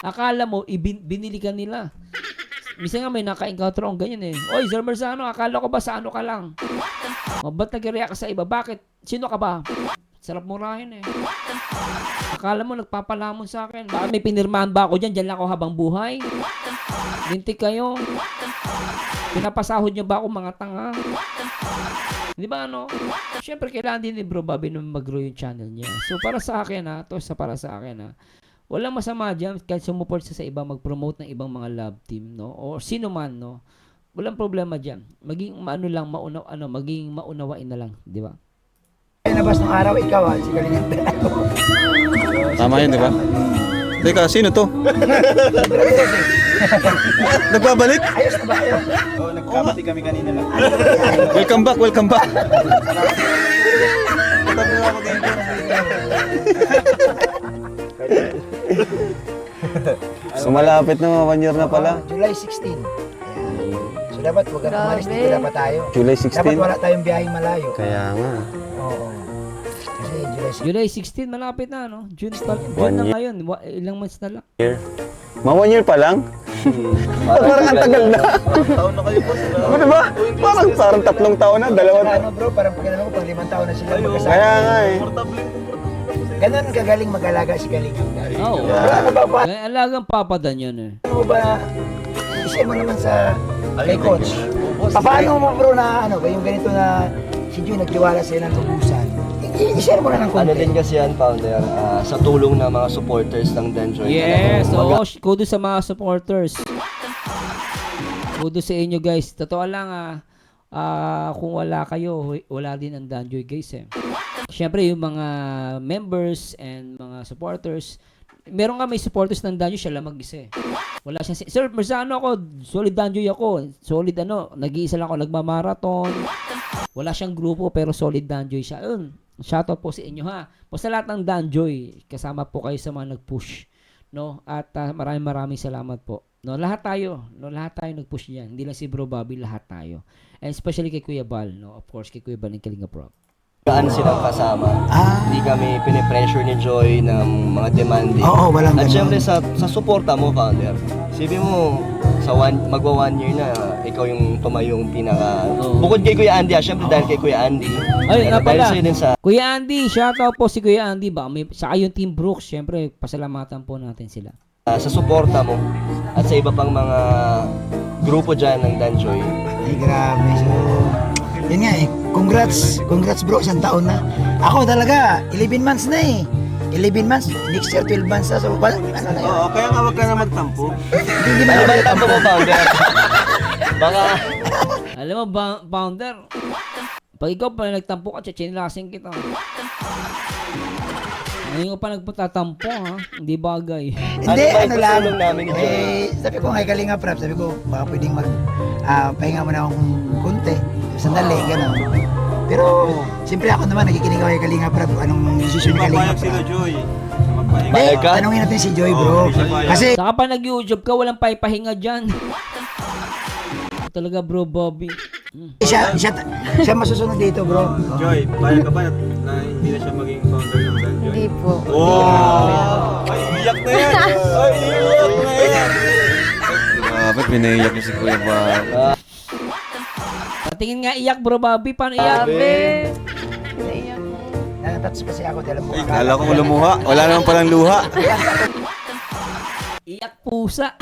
Akala mo, binili ka nila. Minsan nga may naka-encounter akong ganyan eh. Oy, Sir Marzano, akala ko ba sa ano ka lang? O, ba't nag-react ka sa iba? Bakit? Sino ka ba? Sarap murahin eh. Akala mo nagpapalamon sa akin. Baka may pinirmahan ba ako dyan? Diyan lang ako habang buhay. Lintik kayo. Pinapasahod nyo ba ako mga tanga? Di ba ano? Siyempre kailangan din ni Bro Bobby na mag-grow yung channel niya. So para sa akin para sa akin walang masama dyan kahit sumuport sa iba, mag-promote ng ibang mga love team, no? O sino man, no? Walang problema dyan. Maging maging maunawain na lang, di ba? Nabas ng araw, ikaw si Kalingap. Tama yun, di ba? Teka, sino to? Nagbabalik? Ayos na ba kayo? Oo, nagkamati kami kanina lang. Welcome back, welcome back. So malapit na 1 year na pala. July 16. Ayan. So dapat wag kang umalis dito, dapat tayo. July Dapat 16. wala tayong biyaheng malayo. Kaya nga. Oo. Kasi July July 16. 16, malapit na, no? June na One year. ngayon. Ilang months na lang. Ma 1 year pa lang? Parang ang tagal na. Taon na kayo, boss. Ano diba? Parang 3 taon na, 2 Ano bro, parang pagkailan mo, pang 5 taon na sila magkasama. Kaya nga eh. Ganun kagaling mag-alaga si Kalingap. Oo. Wala ka ba ba? Kaya alagang papadan yan eh. Ano ba? I-share mo naman sa kay coach. Paano mo bro na yung ganito na si Joy nagtiwala sa'yo ng tubusan? I-share mo na ng konti. Ano din kasi yan, founder, sa tulong ng mga supporters ng Danjoy. Yes, kudo sa mga supporters. Kudo sa inyo guys. Totoo lang kung wala kayo, wala din ang Danjoy guys eh. Siyempre yung mga members and mga supporters, meron nga may supporters ng Danjoy, siya lang mag-isa eh. Wala siyang, Sir Marzano ako, solid Danjoy ako, solid nag-iisa lang ako, nagmamarathon. Wala siyang grupo pero solid Danjoy siya. Shoutout po sa inyo ha. Po sa lahat ng Danjoy, kasama po kayo sa mga nag-push, no? At maraming salamat po. No, lahat tayo nag-push diyan. Hindi lang si Bro Bobby, lahat tayo. And especially kay Kuya Bal, no? Of course kay Kuya Bal ng Kalingap Rob. Gaan silang kasama. Hindi kami pinipressure ni Joy ng mga demanding. Oo, walang At ganun. syempre sa suporta mo, founder. Sabi mo, sa magwa 1 year na, ikaw yung tumayong pinaka... Oo. Bukod kay Kuya Andy, syempre dahil kay Kuya Andy. Ay, nga Dahil pala. sa'yo din sa... Kuya Andy, shoutout po si Kuya Andy ba? Saka yung Team Brooks, syempre pasalamatan po natin sila. Sa suporta mo at sa iba pang mga grupo dyan ng Danjoy. Ay, grabe. So, yun nga eh. Congrats bro, 1 taon na. Ako talaga, 11 months na eh. 11 months, next year 12 months na. So, ano na yun? Oo, kaya nga wag ka na magtampo. Hindi ba Ano ba naman yung tampo mo, founder? Baka... Alam mo, founder, pag ikaw pa nagtampo ka, chichinilasin kita. Ngayon ko pa nagpatatampo ha, hindi bagay. Hindi, Ano ba ano yung lang. tutulong namin ni Joy? Sabi ko kay Kalingap Rap, sabi ko, baka pwedeng pahinga mo na akong konti. Sandali, gano'n. Pero, siyempre ako naman, nakikinig ako kay Kalingap Rap, anong decision ni Kalingap Rap. Joy. Bayag ka? Tanungin natin si Joy, bro. Kasi, Saka pa nag-YouTube ka, walang pahipahinga dyan. Talaga bro, Bobby. siya masusunod dito, bro. Joy, bayag ka ba na hindi na siya maging founder ng Danjoy? Hindi po. Ay, iyak na yan! Ay, iyak na yan! Ba't pinaiyak niyo si Kuya Bal? Patingin nga iyak bro, Bobby. Paano iyak? Naiyak mo. Natatas kasi ako dahil mo. Ay, kala ko lumuha. Wala naman palang luha. Iyak pusa.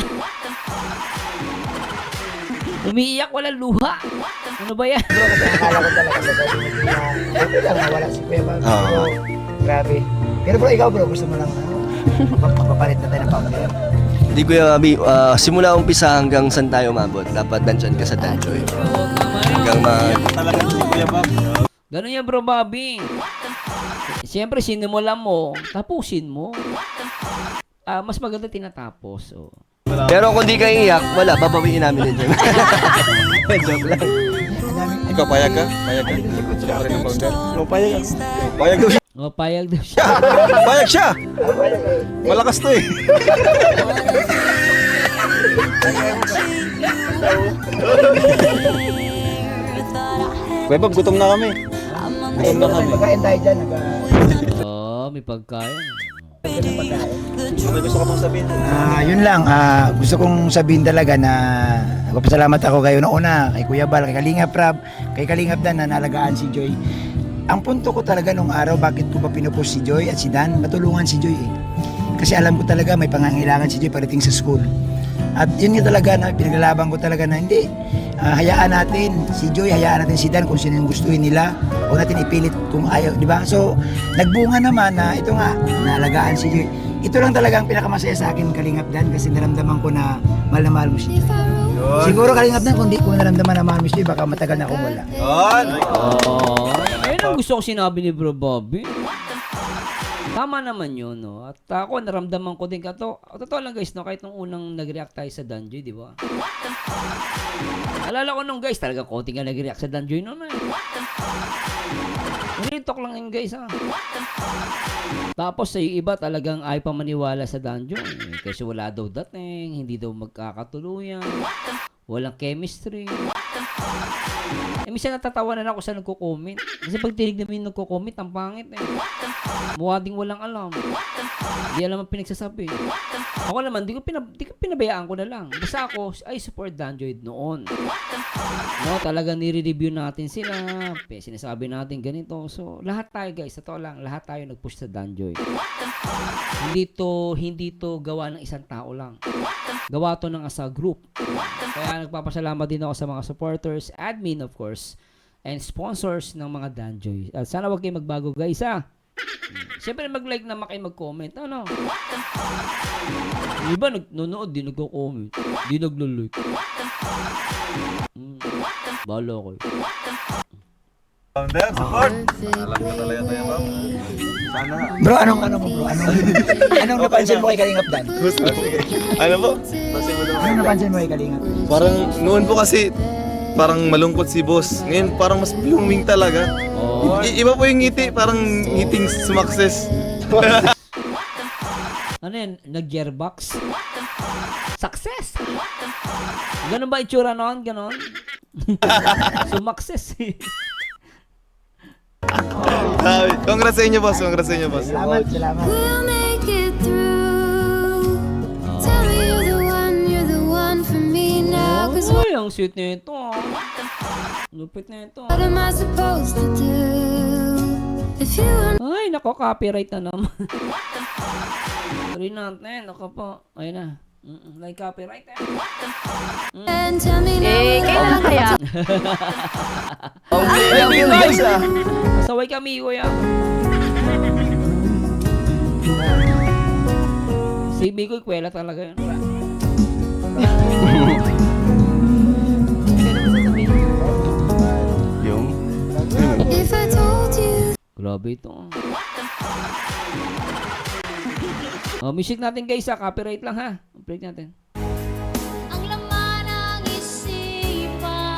Umiiyak, walang luha. Ano ba yan? Bro, kasi akala ko talaga sasabihin mo na okay lang, nawala si Kuya Bal. Oo. Pero, grabe. Pero bro, ikaw bro, gusto mo lang mapapalit na tayo ng founder. Hindi Kuya Bobby, simula umpisa hanggang saan tayo umabot, dapat nandyan ka sa Danjoy. Hanggang Talaga si Kuya Bob. Ganun yan bro, Bobby. Siyempre, sinimulan mo, tapusin mo. Mas maganda tinatapos. Oh. Pero kung di ka iiyak, wala, babawiin namin yun. Joke lang. Ikaw, payag ka? Payag ka? Sila pa rin ang founder? Payag ka. Payag ka. O, payag daw siya. Payag siya! Malakas to eh. Kuya Bob, gutom na kami. Gutom na kami. Pagkain tayo dyan. Oo, may pagkain. May gusto ka pang sabihin? Yun lang, gusto kong sabihin talaga na nagpapasalamat ako kayo na una, kay Kuya Bal, kay Kalingap Rab, kay Kalingap Dan na nalagaan si Joy. Ang punto ko talaga nung araw, bakit ko pa pinupost si Joy at si Dan, matulungan si Joy eh. Kasi alam ko talaga may pangangailangan si Joy pagdating sa school. At yun yung talaga na pinaglalaban ko talaga na hindi, hayaan natin si Joy, hayaan natin si Dan kung sino yung gustuhin nila, huwag natin ipilit kung ayaw, di ba? So, nagbunga naman na ito nga, naalagaan si Joy. Ito lang talaga ang pinakamasaya sa akin, Kalingap Dan, kasi naramdaman ko na mahal mo siya. Siguro Kalingap Dan, kung di ko naramdaman na mahal mo siya, baka matagal na akong wala. Oo. Ayun ang gusto ko sinabi ni Bro Bobby. Tama naman yun, no? At ako, naramdaman ko din ka to. Totoo lang guys, no? Kahit nung unang nag-react tayo sa Danjoy, di ba? Alala ko nung guys, talaga konting nga nag-react sa Danjoy noon, eh. Real talk lang yun guys, ha? Tapos sa iba talagang ay pa maniwala sa Danjoy. Eh, kasi wala daw dating, hindi daw magkakatuluyan, walang chemistry. Eh, minsan natatawanan ako sa nagko-comment. Kasi pag tinignan mo yung nagko-comment, ang pangit eh. Mukha ding walang alam. Di alam ang pinagsasabi. Ako naman, di ko pinabayaan ko na lang. Basta ako, ay support Danjoy noon. No, talagang nire-review natin sila. Sinasabi natin ganito. So, lahat tayo guys, ito lang, lahat tayo nag-push sa Danjoy. Hindi to gawa ng isang tao lang. Gawa to ng asa group. Kaya nagpapasalamat din ako sa mga supporters, admin of course, and sponsors ng mga Danjoy. At sana wag kayo magbago guys, ha. Siyempre mag-like naman kayo, mag-comment. Ano? Iba nanonood, di nagko-comment. Di naglo-like. Bahala ko. Founder, support! Alam ko talaga tayo, Bob. Sana. Bro, anong napansin mo kay Kalingap Dan? Ano po? Anong napansin mo kay Kalingap? Parang noon po kasi parang malungkot si boss. Ngayon parang mas blooming talaga. Oh. Iba po yung ngiti, parang ngiting sumakses. Ano yan? Nag-gearbox? Success! Ganun ba itsura noon? Ganon? Sumakses eh. Congrats sa inyo, boss. Congrats sa inyo, boss. Salamat. We'll make it through. Tell me you're the one for me now. Cause Uy, ang sweet nito. Lupit nito. what am I supposed to do? If you want Ay, nako, copyright na naman. Sorry natin, nako po. Ayun na. Like copyright eh. and tell me now. Kailan kaya? Ay, guys ah. Saway kami, kuya. Si Bigoy, kwela talaga yun. Yung? If I told you Grabe ito. Oh, music natin guys, ha. Copyright lang ha. Break natin. ang laman ng isipan,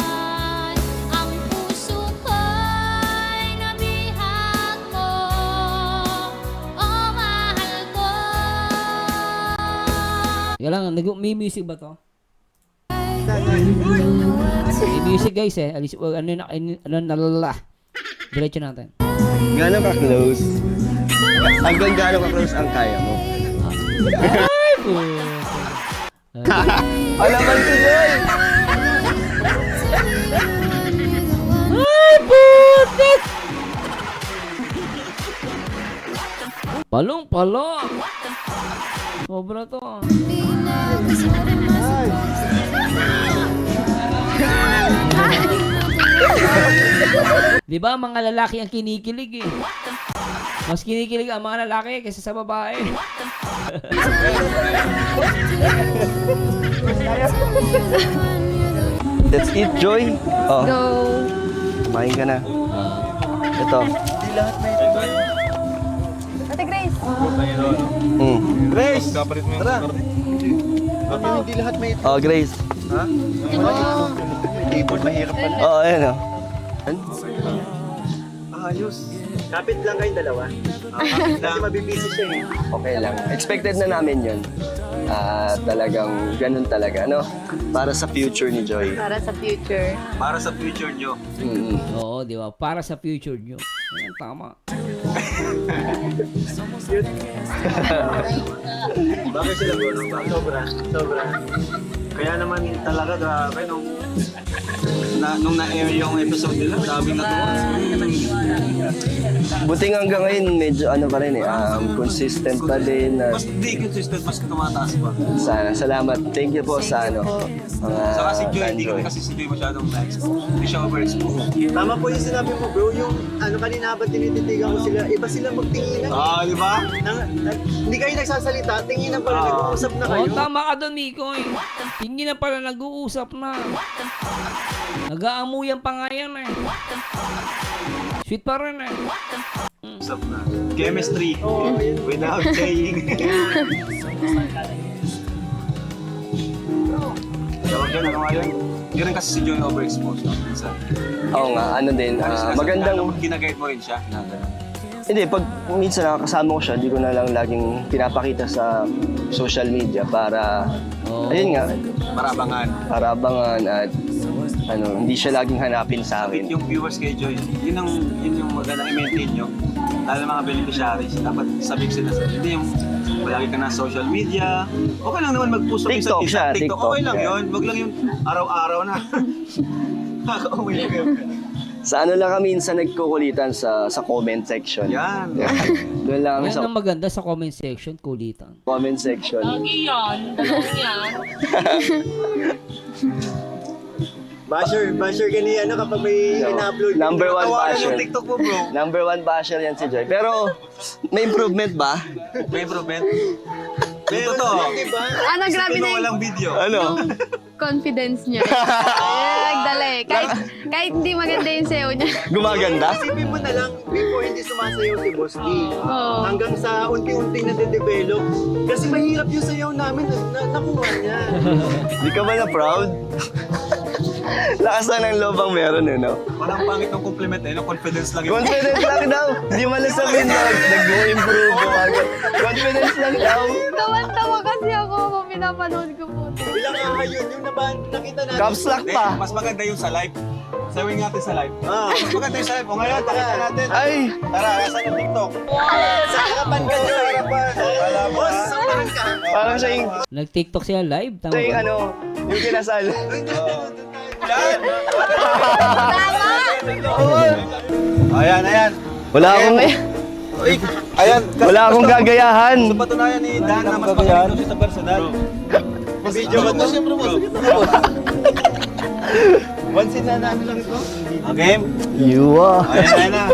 ang puso ko'y nabihag mo, oh mahal ko. Kaya lang, may music ba to? May music guys eh. Alis, diretso natin. Gano'n ka-close? Hanggang gano'n ka-close ang kaya mo? Ay, po. Alaman ko Joy! Ay, putik! Palong-palong! Sobra to. Di ba mga lalaki ang kinikilig eh. Mas kinikilig ang mga lalaki kaysa sa babae. Let's eat, Joy! Oh, Go. kumain ka na. Ito. Ate Grace. Grace! Kapalit mo yung Hindi lahat may Oh, Grace. keyboard, mahirap pala. Oo, ayan oh. ayos. Kapit lang kayong dalawa. Kasi mabibisi siya eh. Okay lang. Expected na namin yun. Talagang ganun talaga, no? Para sa future ni Joy. Para sa future. Para sa future nyo. Oo, di ba? Para sa future nyo. Ayan, tama. Bakit sila bro? Sobra. Kaya naman talaga grabe nung na-air yung episode nila, daming natuwa. Buti nga hanggang ngayon, medyo ano pa rin consistent pa din. Mas di consistent, mas tumataas pa. Sana, salamat. Thank you po sa mga Saka si Joy, hindi Danjoy. kasi si Joy masyadong na-expose. Hindi siya overexposed. Tama po yung sinabi mo bro, yung kanina habang tinititigan ko sila, iba sila magtinginan. Di ba? Hindi kayo nagsasalita, tinginan pala, nag-uusap na kayo. Oo, tama ka doon, Mikoy. Tingin na pala, nag-uusap na. Nag-aamuyan pa nga yan eh. Sweet pa rin eh. Usap na. Chemistry. Without saying. Tawag dyan, ano nga yun? Hindi rin kasi si Joy overexposed. Minsan. Oo nga, ano din, magandang... Ginaguide mo rin siya. Hindi, pag minsan nakakasama ko siya, di ko na lang laging pinapakita sa social media para, ayun nga, para abangan at hindi siya laging hanapin sa akin. Yung viewers kay Joy, yun yung magandang i-maintain nyo. Lalo mga beneficiaries, dapat sabik sila sa hindi yung malagi ka na social media. Okay lang naman mag-post TikTok siya, TikTok. Okay lang yun, wag lang yung araw-araw na. Sa ano lang kami minsan nagkukulitan sa comment section. Yan. Doon lang kami Yan sa ang maganda sa comment section, kulitan. comment section. Basher ka ni kapag may ina-upload. Number one Tawanan basher. yung TikTok mo, bro. Number one basher yan si Joy. Pero may improvement ba? May improvement. Yung totoo. Diba? Grabe na yung Walang video. Ano? confidence niya. Nagdala eh. Kahit hindi maganda yung sayo niya. Gumaganda? Isipin mo na lang, before hindi sumasayaw si Boss D. Oo. Hanggang sa unti-unting nade-develop. Kasi mahirap yung sayaw namin, nakuha niya. Di ka ba na proud? Lakas na ng loob ang meron no? Walang pangit ng compliment no? Confidence lang yun. Confidence lang daw. Di man lang sabihin na nag-improve. Confidence lang daw. Tawan-tawa kasi ako kung pinapanood ko po. Bilang yun, yung nakita natin. Caps lock pa. Mas maganda yung sa live. Sayawin natin sa live. Mas maganda yung sa live. O ngayon, pakita natin. Ay! Tara, nasa yung TikTok. Sa harapan ka sa harapan. Boss, samahan ka. Parang siya yung, Nag-TikTok siya live. Tama siya yung ba? ano, yung kinasal. Ayan. Wala akong, Ayan. wala akong gagayahan. Sa patunayan ni Dan na mas magaling daw siya sa personal. Video ba ito? Siyempre, boss. One scene na namin lang ito. Okay. Yuwa. Ayan na.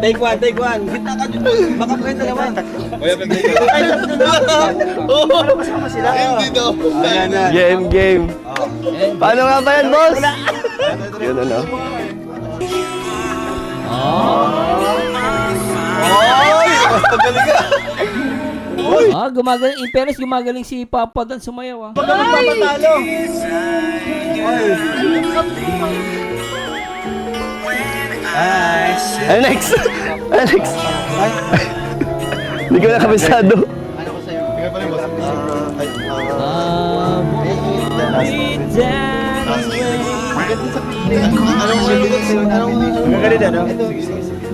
Take one. Kita ka dyan. Baka kayo dalawa. Kasama sila. Ayan na. Game. Paano nga ba yan, boss? Yun ano. Gumagaling. In fairness, gumagaling si Papa Dan sumayaw Baka magpapatalo. Alex! Hindi ko na kabisado.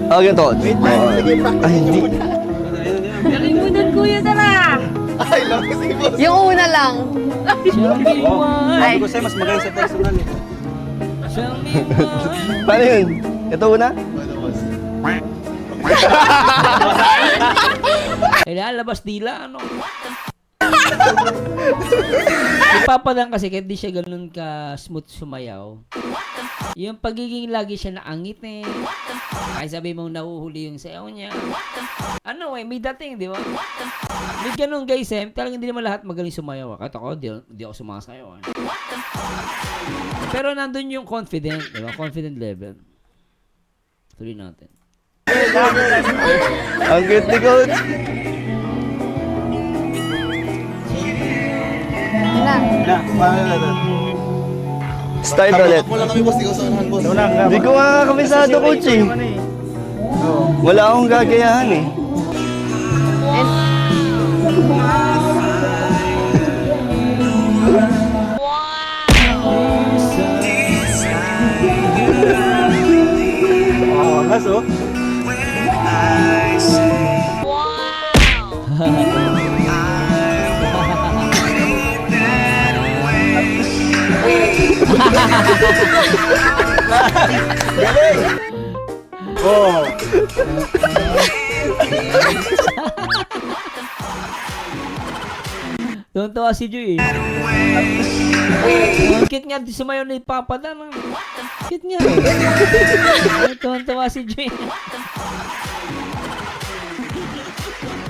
Oh, ganito. Ay, hindi. Nalimutan kuya, tara! Yung una lang. Sabi ko sa'yo, mas magaling sa personal eh. Paano yun? Ito una? Lalabas dila, ano? Si Papa Dan kasi, kahit di siya ganun ka smooth sumayaw, yung pagiging lagi siya naangit eh. Kahit sabi mong nahuhuli yung sayaw niya. Ano may dating, di ba? May ganun guys eh. Talagang hindi naman lahat magaling sumayaw. Kahit ako, di ako sumasayaw. Pero nandun yung confident, di ba? Confident level. Tuloy natin. Ang cute ni Coach. Start ulit. Wala kami boss, di ko sa unahan boss. Hindi ko nga kabisado, Coach eh. Wala akong gagayahan eh. Angas oh. Oh. Tuwan-tuwa si Joy eh. Ang cute nga, di sumayaw ni Papa Dan. Cute nga eh. Tuwan-tuwa si Joy.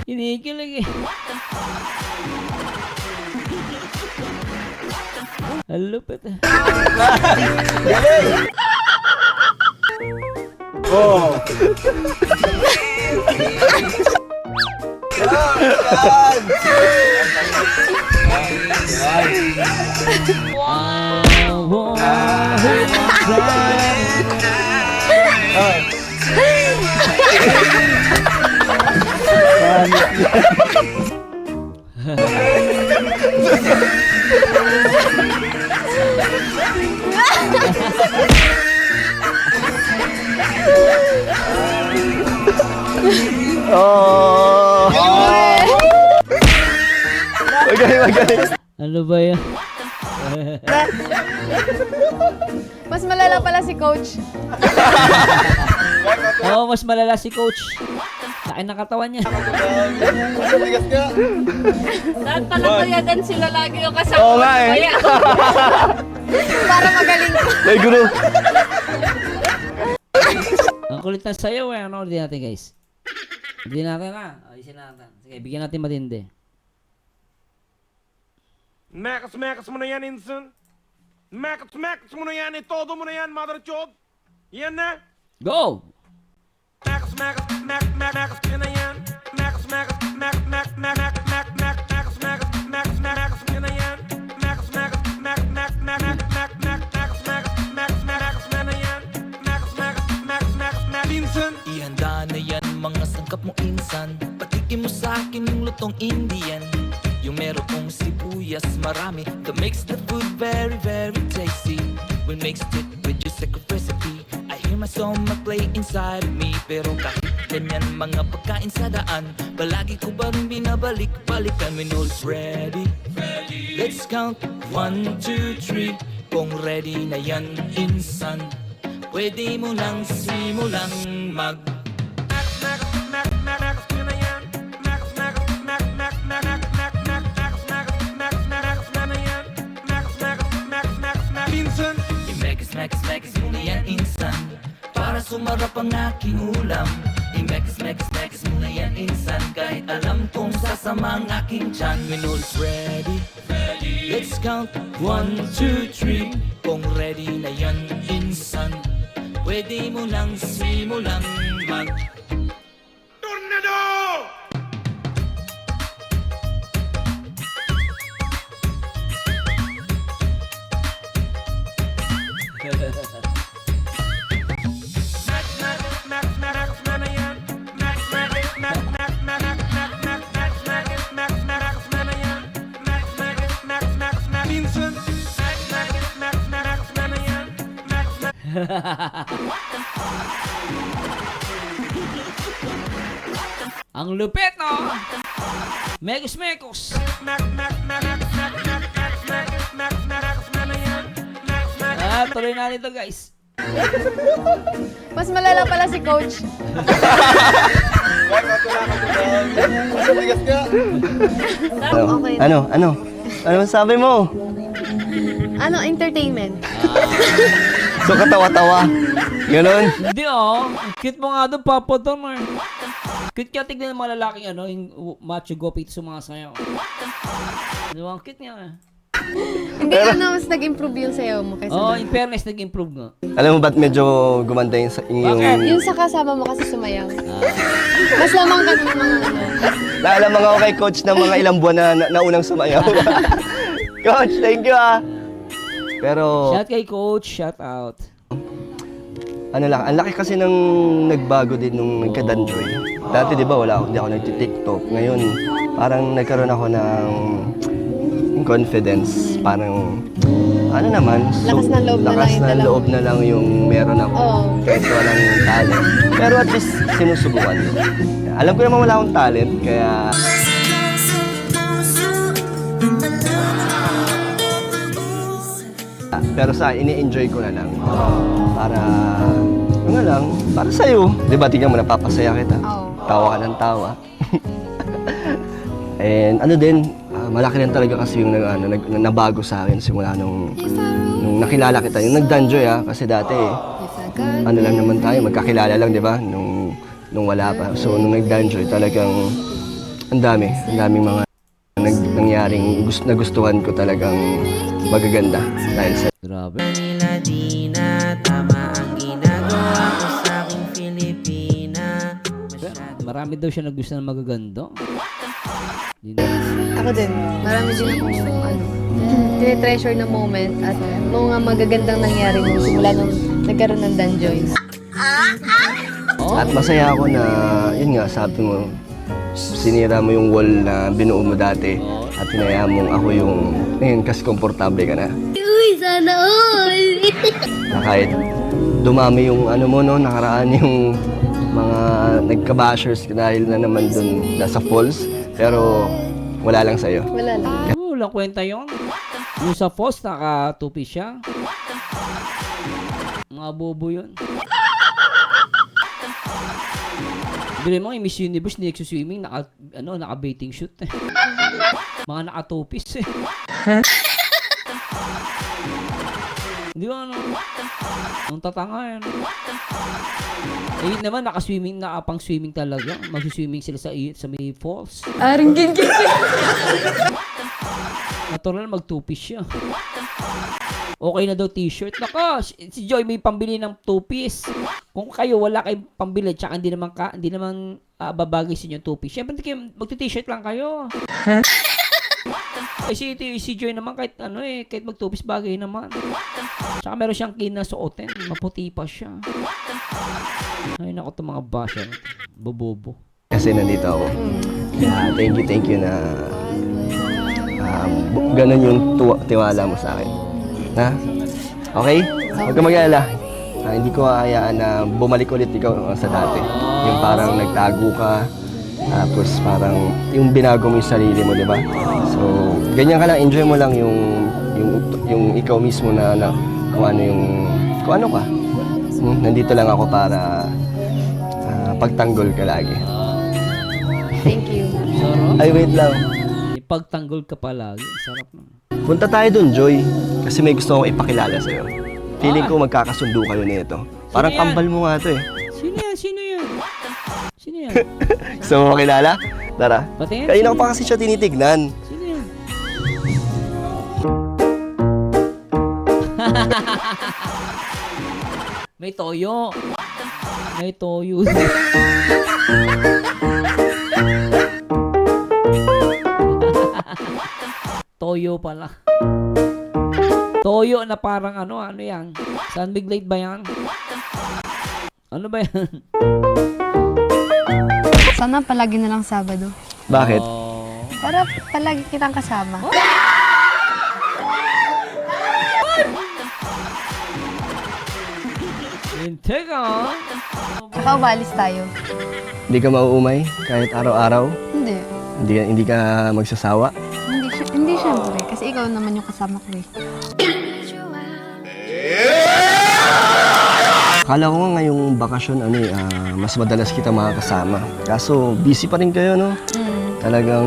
Kinikilig eh. Ang lupit eh. Oh. Oh! Magaling. Ano ba yan? Mas malala pala si Coach. Oo, mas malala si Coach. Kain ng katawan niya. Dapat pala payagan sila lagi yung kasama. Oo nga eh. Para magaling. Ay, guru. Ang kulit na sayaw eh. Ano ulit natin guys? Hindi natin ayusin natin. Sige, bigyan natin matindi. Mekas mo na yan, Inson. Mekas mo na yan. Todo mo na yan, mother chod. Yan na. Go! Mekas mo na yan. Mekas mo na yan. Inson. Ihanda na yan mga sangkap mo insan. Patikin mo sa akin yung lutong Indian. Yung merong sibuyas marami that makes the food very very tasty. We mixed it with your secret recipe. I hear my song play inside of me. Pero kahit ganyan mga pagkain sa daan, palagi ko ba rin binabalik-balikan when all is ready. Let's count 1, 2, 3. Kung ready na yan insan, pwede mo nang simulang mag I-mekas mo na yan insan, para sumarap ang aking ulam. I-mekas mo na yan insan, kahit alam kong sasama ang aking tiyan. When all's ready, let's count 1, 2, 3. Kung ready na yan insan, pwede mo nang simulang mag Tornado! Ang lupit, no? Mekos. Tuloy natin ito, guys. Mas malala pala si Coach. Okay. Ano masabi mo? Ano, entertainment? So, katawa-tawa. Ganon. Hindi cute mo nga doon, Papa Don. Cute ka tignan ng mga lalaking yung macho gopit sa mga sayaw. Ang cute niya. Hindi mas nag-improve yung sayaw mo. In fairness, nag-improve nga. Alam mo ba't medyo gumanda yung... Yung sa kasama mo kasi sumayaw. Mas lamang ka ng mga Naalamang ako kay Coach ng mga ilang buwan na unang sumayaw. Coach, thank you Pero... Shout kay Coach, shout out. ano lang, ang laki kasi ng nagbago din nung nagka-Danjoy. Dati 'di ba hindi ako nagti-TikTok. Ngayon, parang nagkaroon ako ng confidence, parang ano naman, Lakas ng loob na lang lakas yung ng dalawa. loob na lang yung meron ako. Oo. Kahit walang talent. Pero at least sinusubukan ko. Alam ko naman wala akong talent, kaya pero sa ini-enjoy ko na lang. Para, ano lang, para sa'yo. Di ba, tingnan mo, napapasaya kita. Oo. Tawa ka ng tawa. And ano din, malaki rin talaga kasi yung nabago sa akin simula nung nakilala kita. Yung nag-Danjoy kasi dati, ano lang naman tayo, magkakilala lang, di ba? Nung wala pa. So, nung nag-Danjoy, talagang ang daming mga nangyaring nagustuhan ko talagang magaganda dahil sa Grabe. Manila di na tama ang ginagawa ko sa aking Pilipina. Marami daw siya nagustuhan ng magaganda. Di na. Ako din. Marami din akong tinitreasure na moment at mga magagandang nangyari nung simula nung nagkaroon ng Danjoy. At masaya ako na, yun nga, sabi mo, sinira mo yung wall na binuo mo dati at hinayaan mong ako yung, ngayon kasi komportable ka na. Uy, sana all! Na kahit dumami yung ano mo, no, nakaraan yung mga nagka-bashers dahil na naman dun sa falls, pero wala lang sa'yo. Wala lang. Walang kwenta yun. Yung sa post, naka-2-piece siya. Mga bobo yun. Bili mo, yung Miss Universe, hindi nagsuswimming, naka-baiting shoot. Mga naka-2-piece eh. Di ba ang tatanga yan. Eh, yun naman, nakapang-swimming talaga. Mag-swimming sila sa may falls. Aring gigil. Natural, mag-2-piece siya. Okay na daw t-shirt. Naka, si Joy may pambili ng 2-piece. Kung kayo wala kayong pambili, tsaka hindi naman babagay sa inyo 2-piece. Siyempre, magti-t-shirt lang kayo. Si Joy naman kahit mag 2-piece bagay naman. Tsaka meron siyang kinasuotin. Maputi pa siya. Ay, naku, itong mga basher. Bobobo. Kasi nandito ako. Thank you na ganun yung tiwala mo sa akin. Ha? Okay? Huwag ka mag-alala. Hindi ko hayaan na bumalik ulit ikaw sa dati. Yung parang nagtago ka, tapos parang yung binago mo yung sarili mo, di ba? So, ganyan ka lang, enjoy mo lang yung ikaw mismo na kung ano ka. Nandito lang ako para pagtanggol ka lagi. Thank you. Ay, wait lang. Pagtanggol ka palagi. Sarap na. Punta tayo dun, Joy. Kasi may gusto akong ipakilala sa'yo. Feeling ko magkakasundo kayo nito. Parang Sino yan? kambal mo nga to eh. Sino yan? Sino yan? Gusto mo makilala? Tara. Patingin. Kanina ko pa kasi siya tinitignan. Sino yan? May toyo. May toyo. Toyo pala. Toyo na parang ano yan? San Big Light ba yan? Ano ba yan? Sana palagi na lang Sabado. Bakit? Para palagi kitang kasama. Teka. Saka umalis tayo. Hindi ka mauumay kahit araw-araw? Hindi. Hindi ka magsasawa? Hindi syempre. Kasi ikaw naman yung kasama ko eh. Akala ko nga ngayong bakasyon, mas madalas kita makakasama. Kaso, busy pa rin kayo, no? Talagang,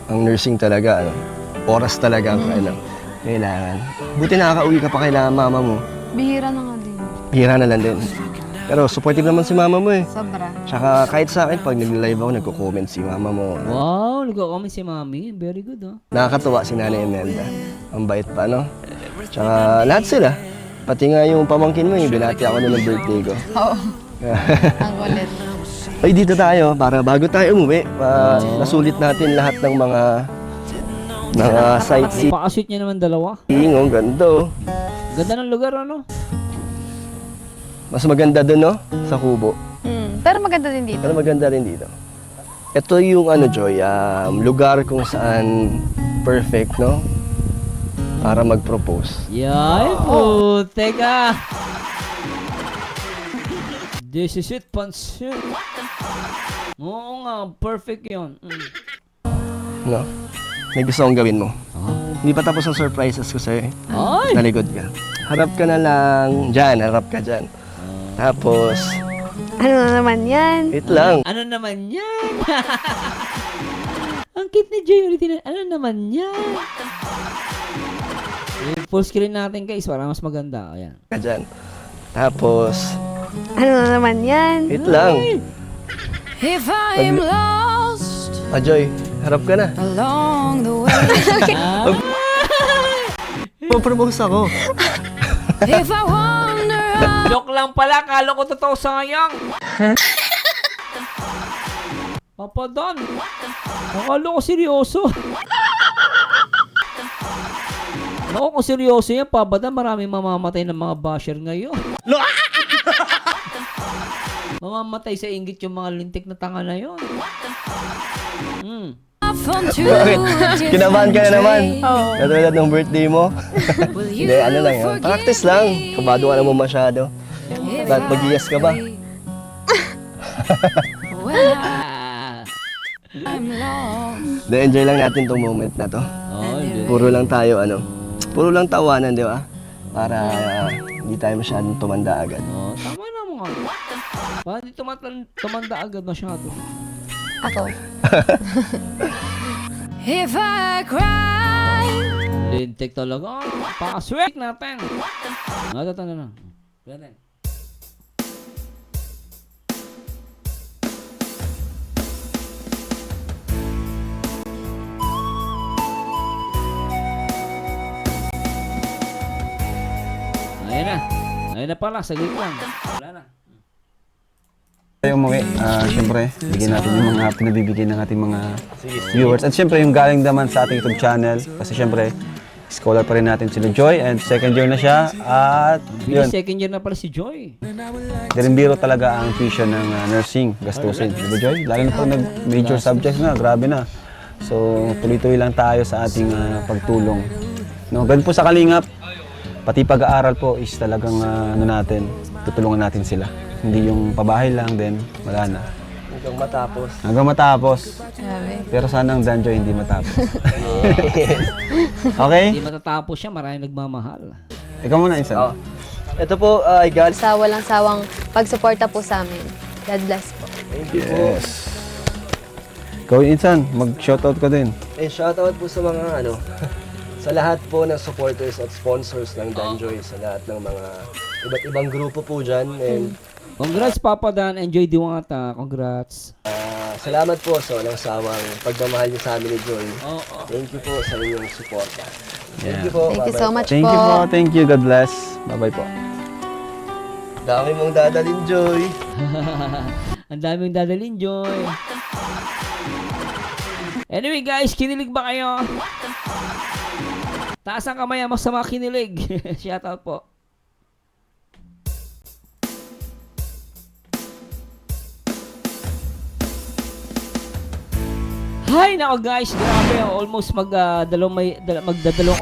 ang nursing talaga, oras talaga ang kailangan. Buti nakaka-uwi ka pa kay mama mo. Bihira na nga din. Hira na lang din. Pero supportive naman si mama mo eh. Sobra. Tsaka kahit sa akin, pag nag-live ako, nagko-comment si mama mo. Wow, nagko-comment si Mami. Very good, oh. Nakakatuwa si Nanay Imelda. Ang bait pa, no? Tsaka lahat sila. Pati nga yung pamangkin mo, binati ako na ng birthday ko. Oo. Ang kulit. Ay, dito tayo para bago tayo umuwi. Nasulit natin lahat ng mga sightseeing. Pakasweet niya naman dalawa. Ang ganda oh. Ganda ng lugar, ano? Mas maganda doon, no? Sa Kubo. Pero maganda din dito. Pero maganda rin dito. Ito yung ano, Joy, lugar kung saan perfect, no? Para mag-propose. Yay po, teka. This is it, pansit. Oo nga, perfect yun. No? May gusto kong gawin mo. Hindi pa tapos ang surprises ko sa'yo eh. Ay! Naligod ka. Harap ka na lang dyan, harap ka dyan. Tapos, Ano na naman yan? wait lang. Ano naman yan? Ang cute ni Joy ulit. Ano naman yan? Full screen natin guys, para mas maganda. Ayan. Ka dyan. Tapos, Ano na naman yan? wait lang. If I am lost Joy, harap ka na. along the way, Propose ako. if I wander out Joke lang pala, kala ko totoo sayang. Papa Don, akala ko seryoso. Ako kung seryoso yan, Papa Don, maraming mamamatay ng mga basher ngayon. Mamamatay sa inggit yung mga lintik na tanga na yun. onto Bakit? a Kinabahan ka na naman. Oo. Katulad ng birthday mo. Will Hindi, ano lang yan. Practice lang. Kabado ka naman masyado. Ba't mag-yes ka ba? when Ah. I'm lost? Enjoy lang natin tong moment na to. Oh, Puro lang tayo, puro lang tawanan, di ba? Para hindi tayo masyadong tumanda agad. oh, tama na mga. Parang di tumanda agad masyado. Ako. If I cry, Lintik talaga. Pakaswek natin. Ito na. Ganun. Ayan na. Ayan na pala. Saglit lang. Wala na. Tayo umuwi, siyempre, bigyan natin yung mga pinabibigay ng ating mga viewers. At siyempre, yung galing naman sa ating YouTube channel. Kasi siyempre, scholar pa rin natin sila Joy and second year na siya. At yun, Second year na pala si Joy. di rin biro talaga ang tuition ng nursing, gastusin. Di ba Joy? Lalo na pag nag-major subjects na, grabe na. So, tuloy-tuloy lang tayo sa ating pagtulong. No, ganun po sa Kalingap, pati pag-aaral po is talagang tutulungan natin sila. Hindi yung pabahay lang, then wala na. Hanggang matapos. Hanggang matapos. Grabe. Pero sana ang Danjoy hindi matapos. Okay? Hindi matatapos siya. Maraming nagmamahal. Ikaw muna, Insan. Ito po, ay galing. Sa walang sawang pagsuporta po sa amin. God bless po. Thank you po. Yes. Ikaw, Insan, mag-shoutout ka din. Shoutout po sa mga sa lahat po ng supporters at sponsors ng Danjoy, sa lahat ng mga iba't ibang grupo po dyan. And Congrats, Papa Dan. Enjoy Diwata. Congrats. salamat po sa walang sawang pagmamahal niyo sa amin ni Joy. Oh, Thank you po sa inyong suporta. Thank you po. Thank you so much Thank po. you po. Thank you. God bless. Bye-bye po. Dami mong dadalhin, Joy. Ang daming dadalhin, Joy. Anyway, guys, kinilig ba kayo? Taas ang kamay ang masama kinilig. Shoutout po. Hi nako guys, grabe, almost magdadalawang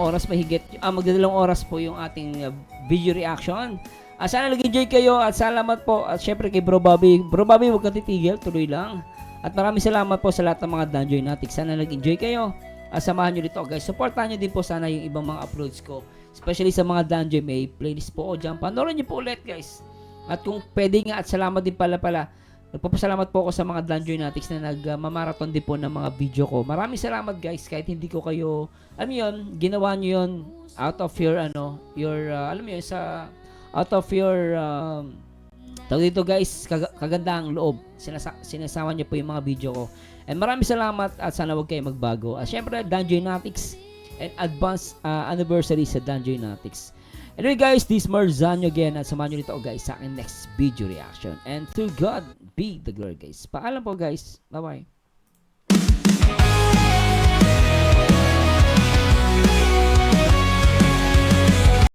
oras mahigit. Magdadalawang oras po yung ating video reaction. Sana nag-enjoy kayo at salamat po. At syempre kay Bro Bobby. Bro Bobby, huwag kang titigil, tuloy lang. At maraming salamat po sa lahat ng mga Danjoy Natics. Sana nag-enjoy kayo. Samahan nyo dito guys. Supportahan nyo din po sana yung ibang mga uploads ko. Especially sa mga Danjoy, may playlist po o dyan. Panoorin nyo po ulit guys. At kung pwede nga at salamat din pala. Nagpapasalamat po ako sa mga Danjoy Natics na nagmamarathon din po ng mga video ko. Maraming salamat guys. Kahit hindi ko kayo, ginawa nyo yun out of your, out of your, tawag dito guys, kagandang loob. Sinasama nyo po yung mga video ko. And maraming salamat at sana huwag kayo magbago. At syempre, Danjoy Natics and advanced anniversary sa Danjoy Natics. Anyway guys, this is Marzano again at samahan nyo dito guys sa aking next video reaction. And to God be the glory guys. Paalam po guys. Bye-bye.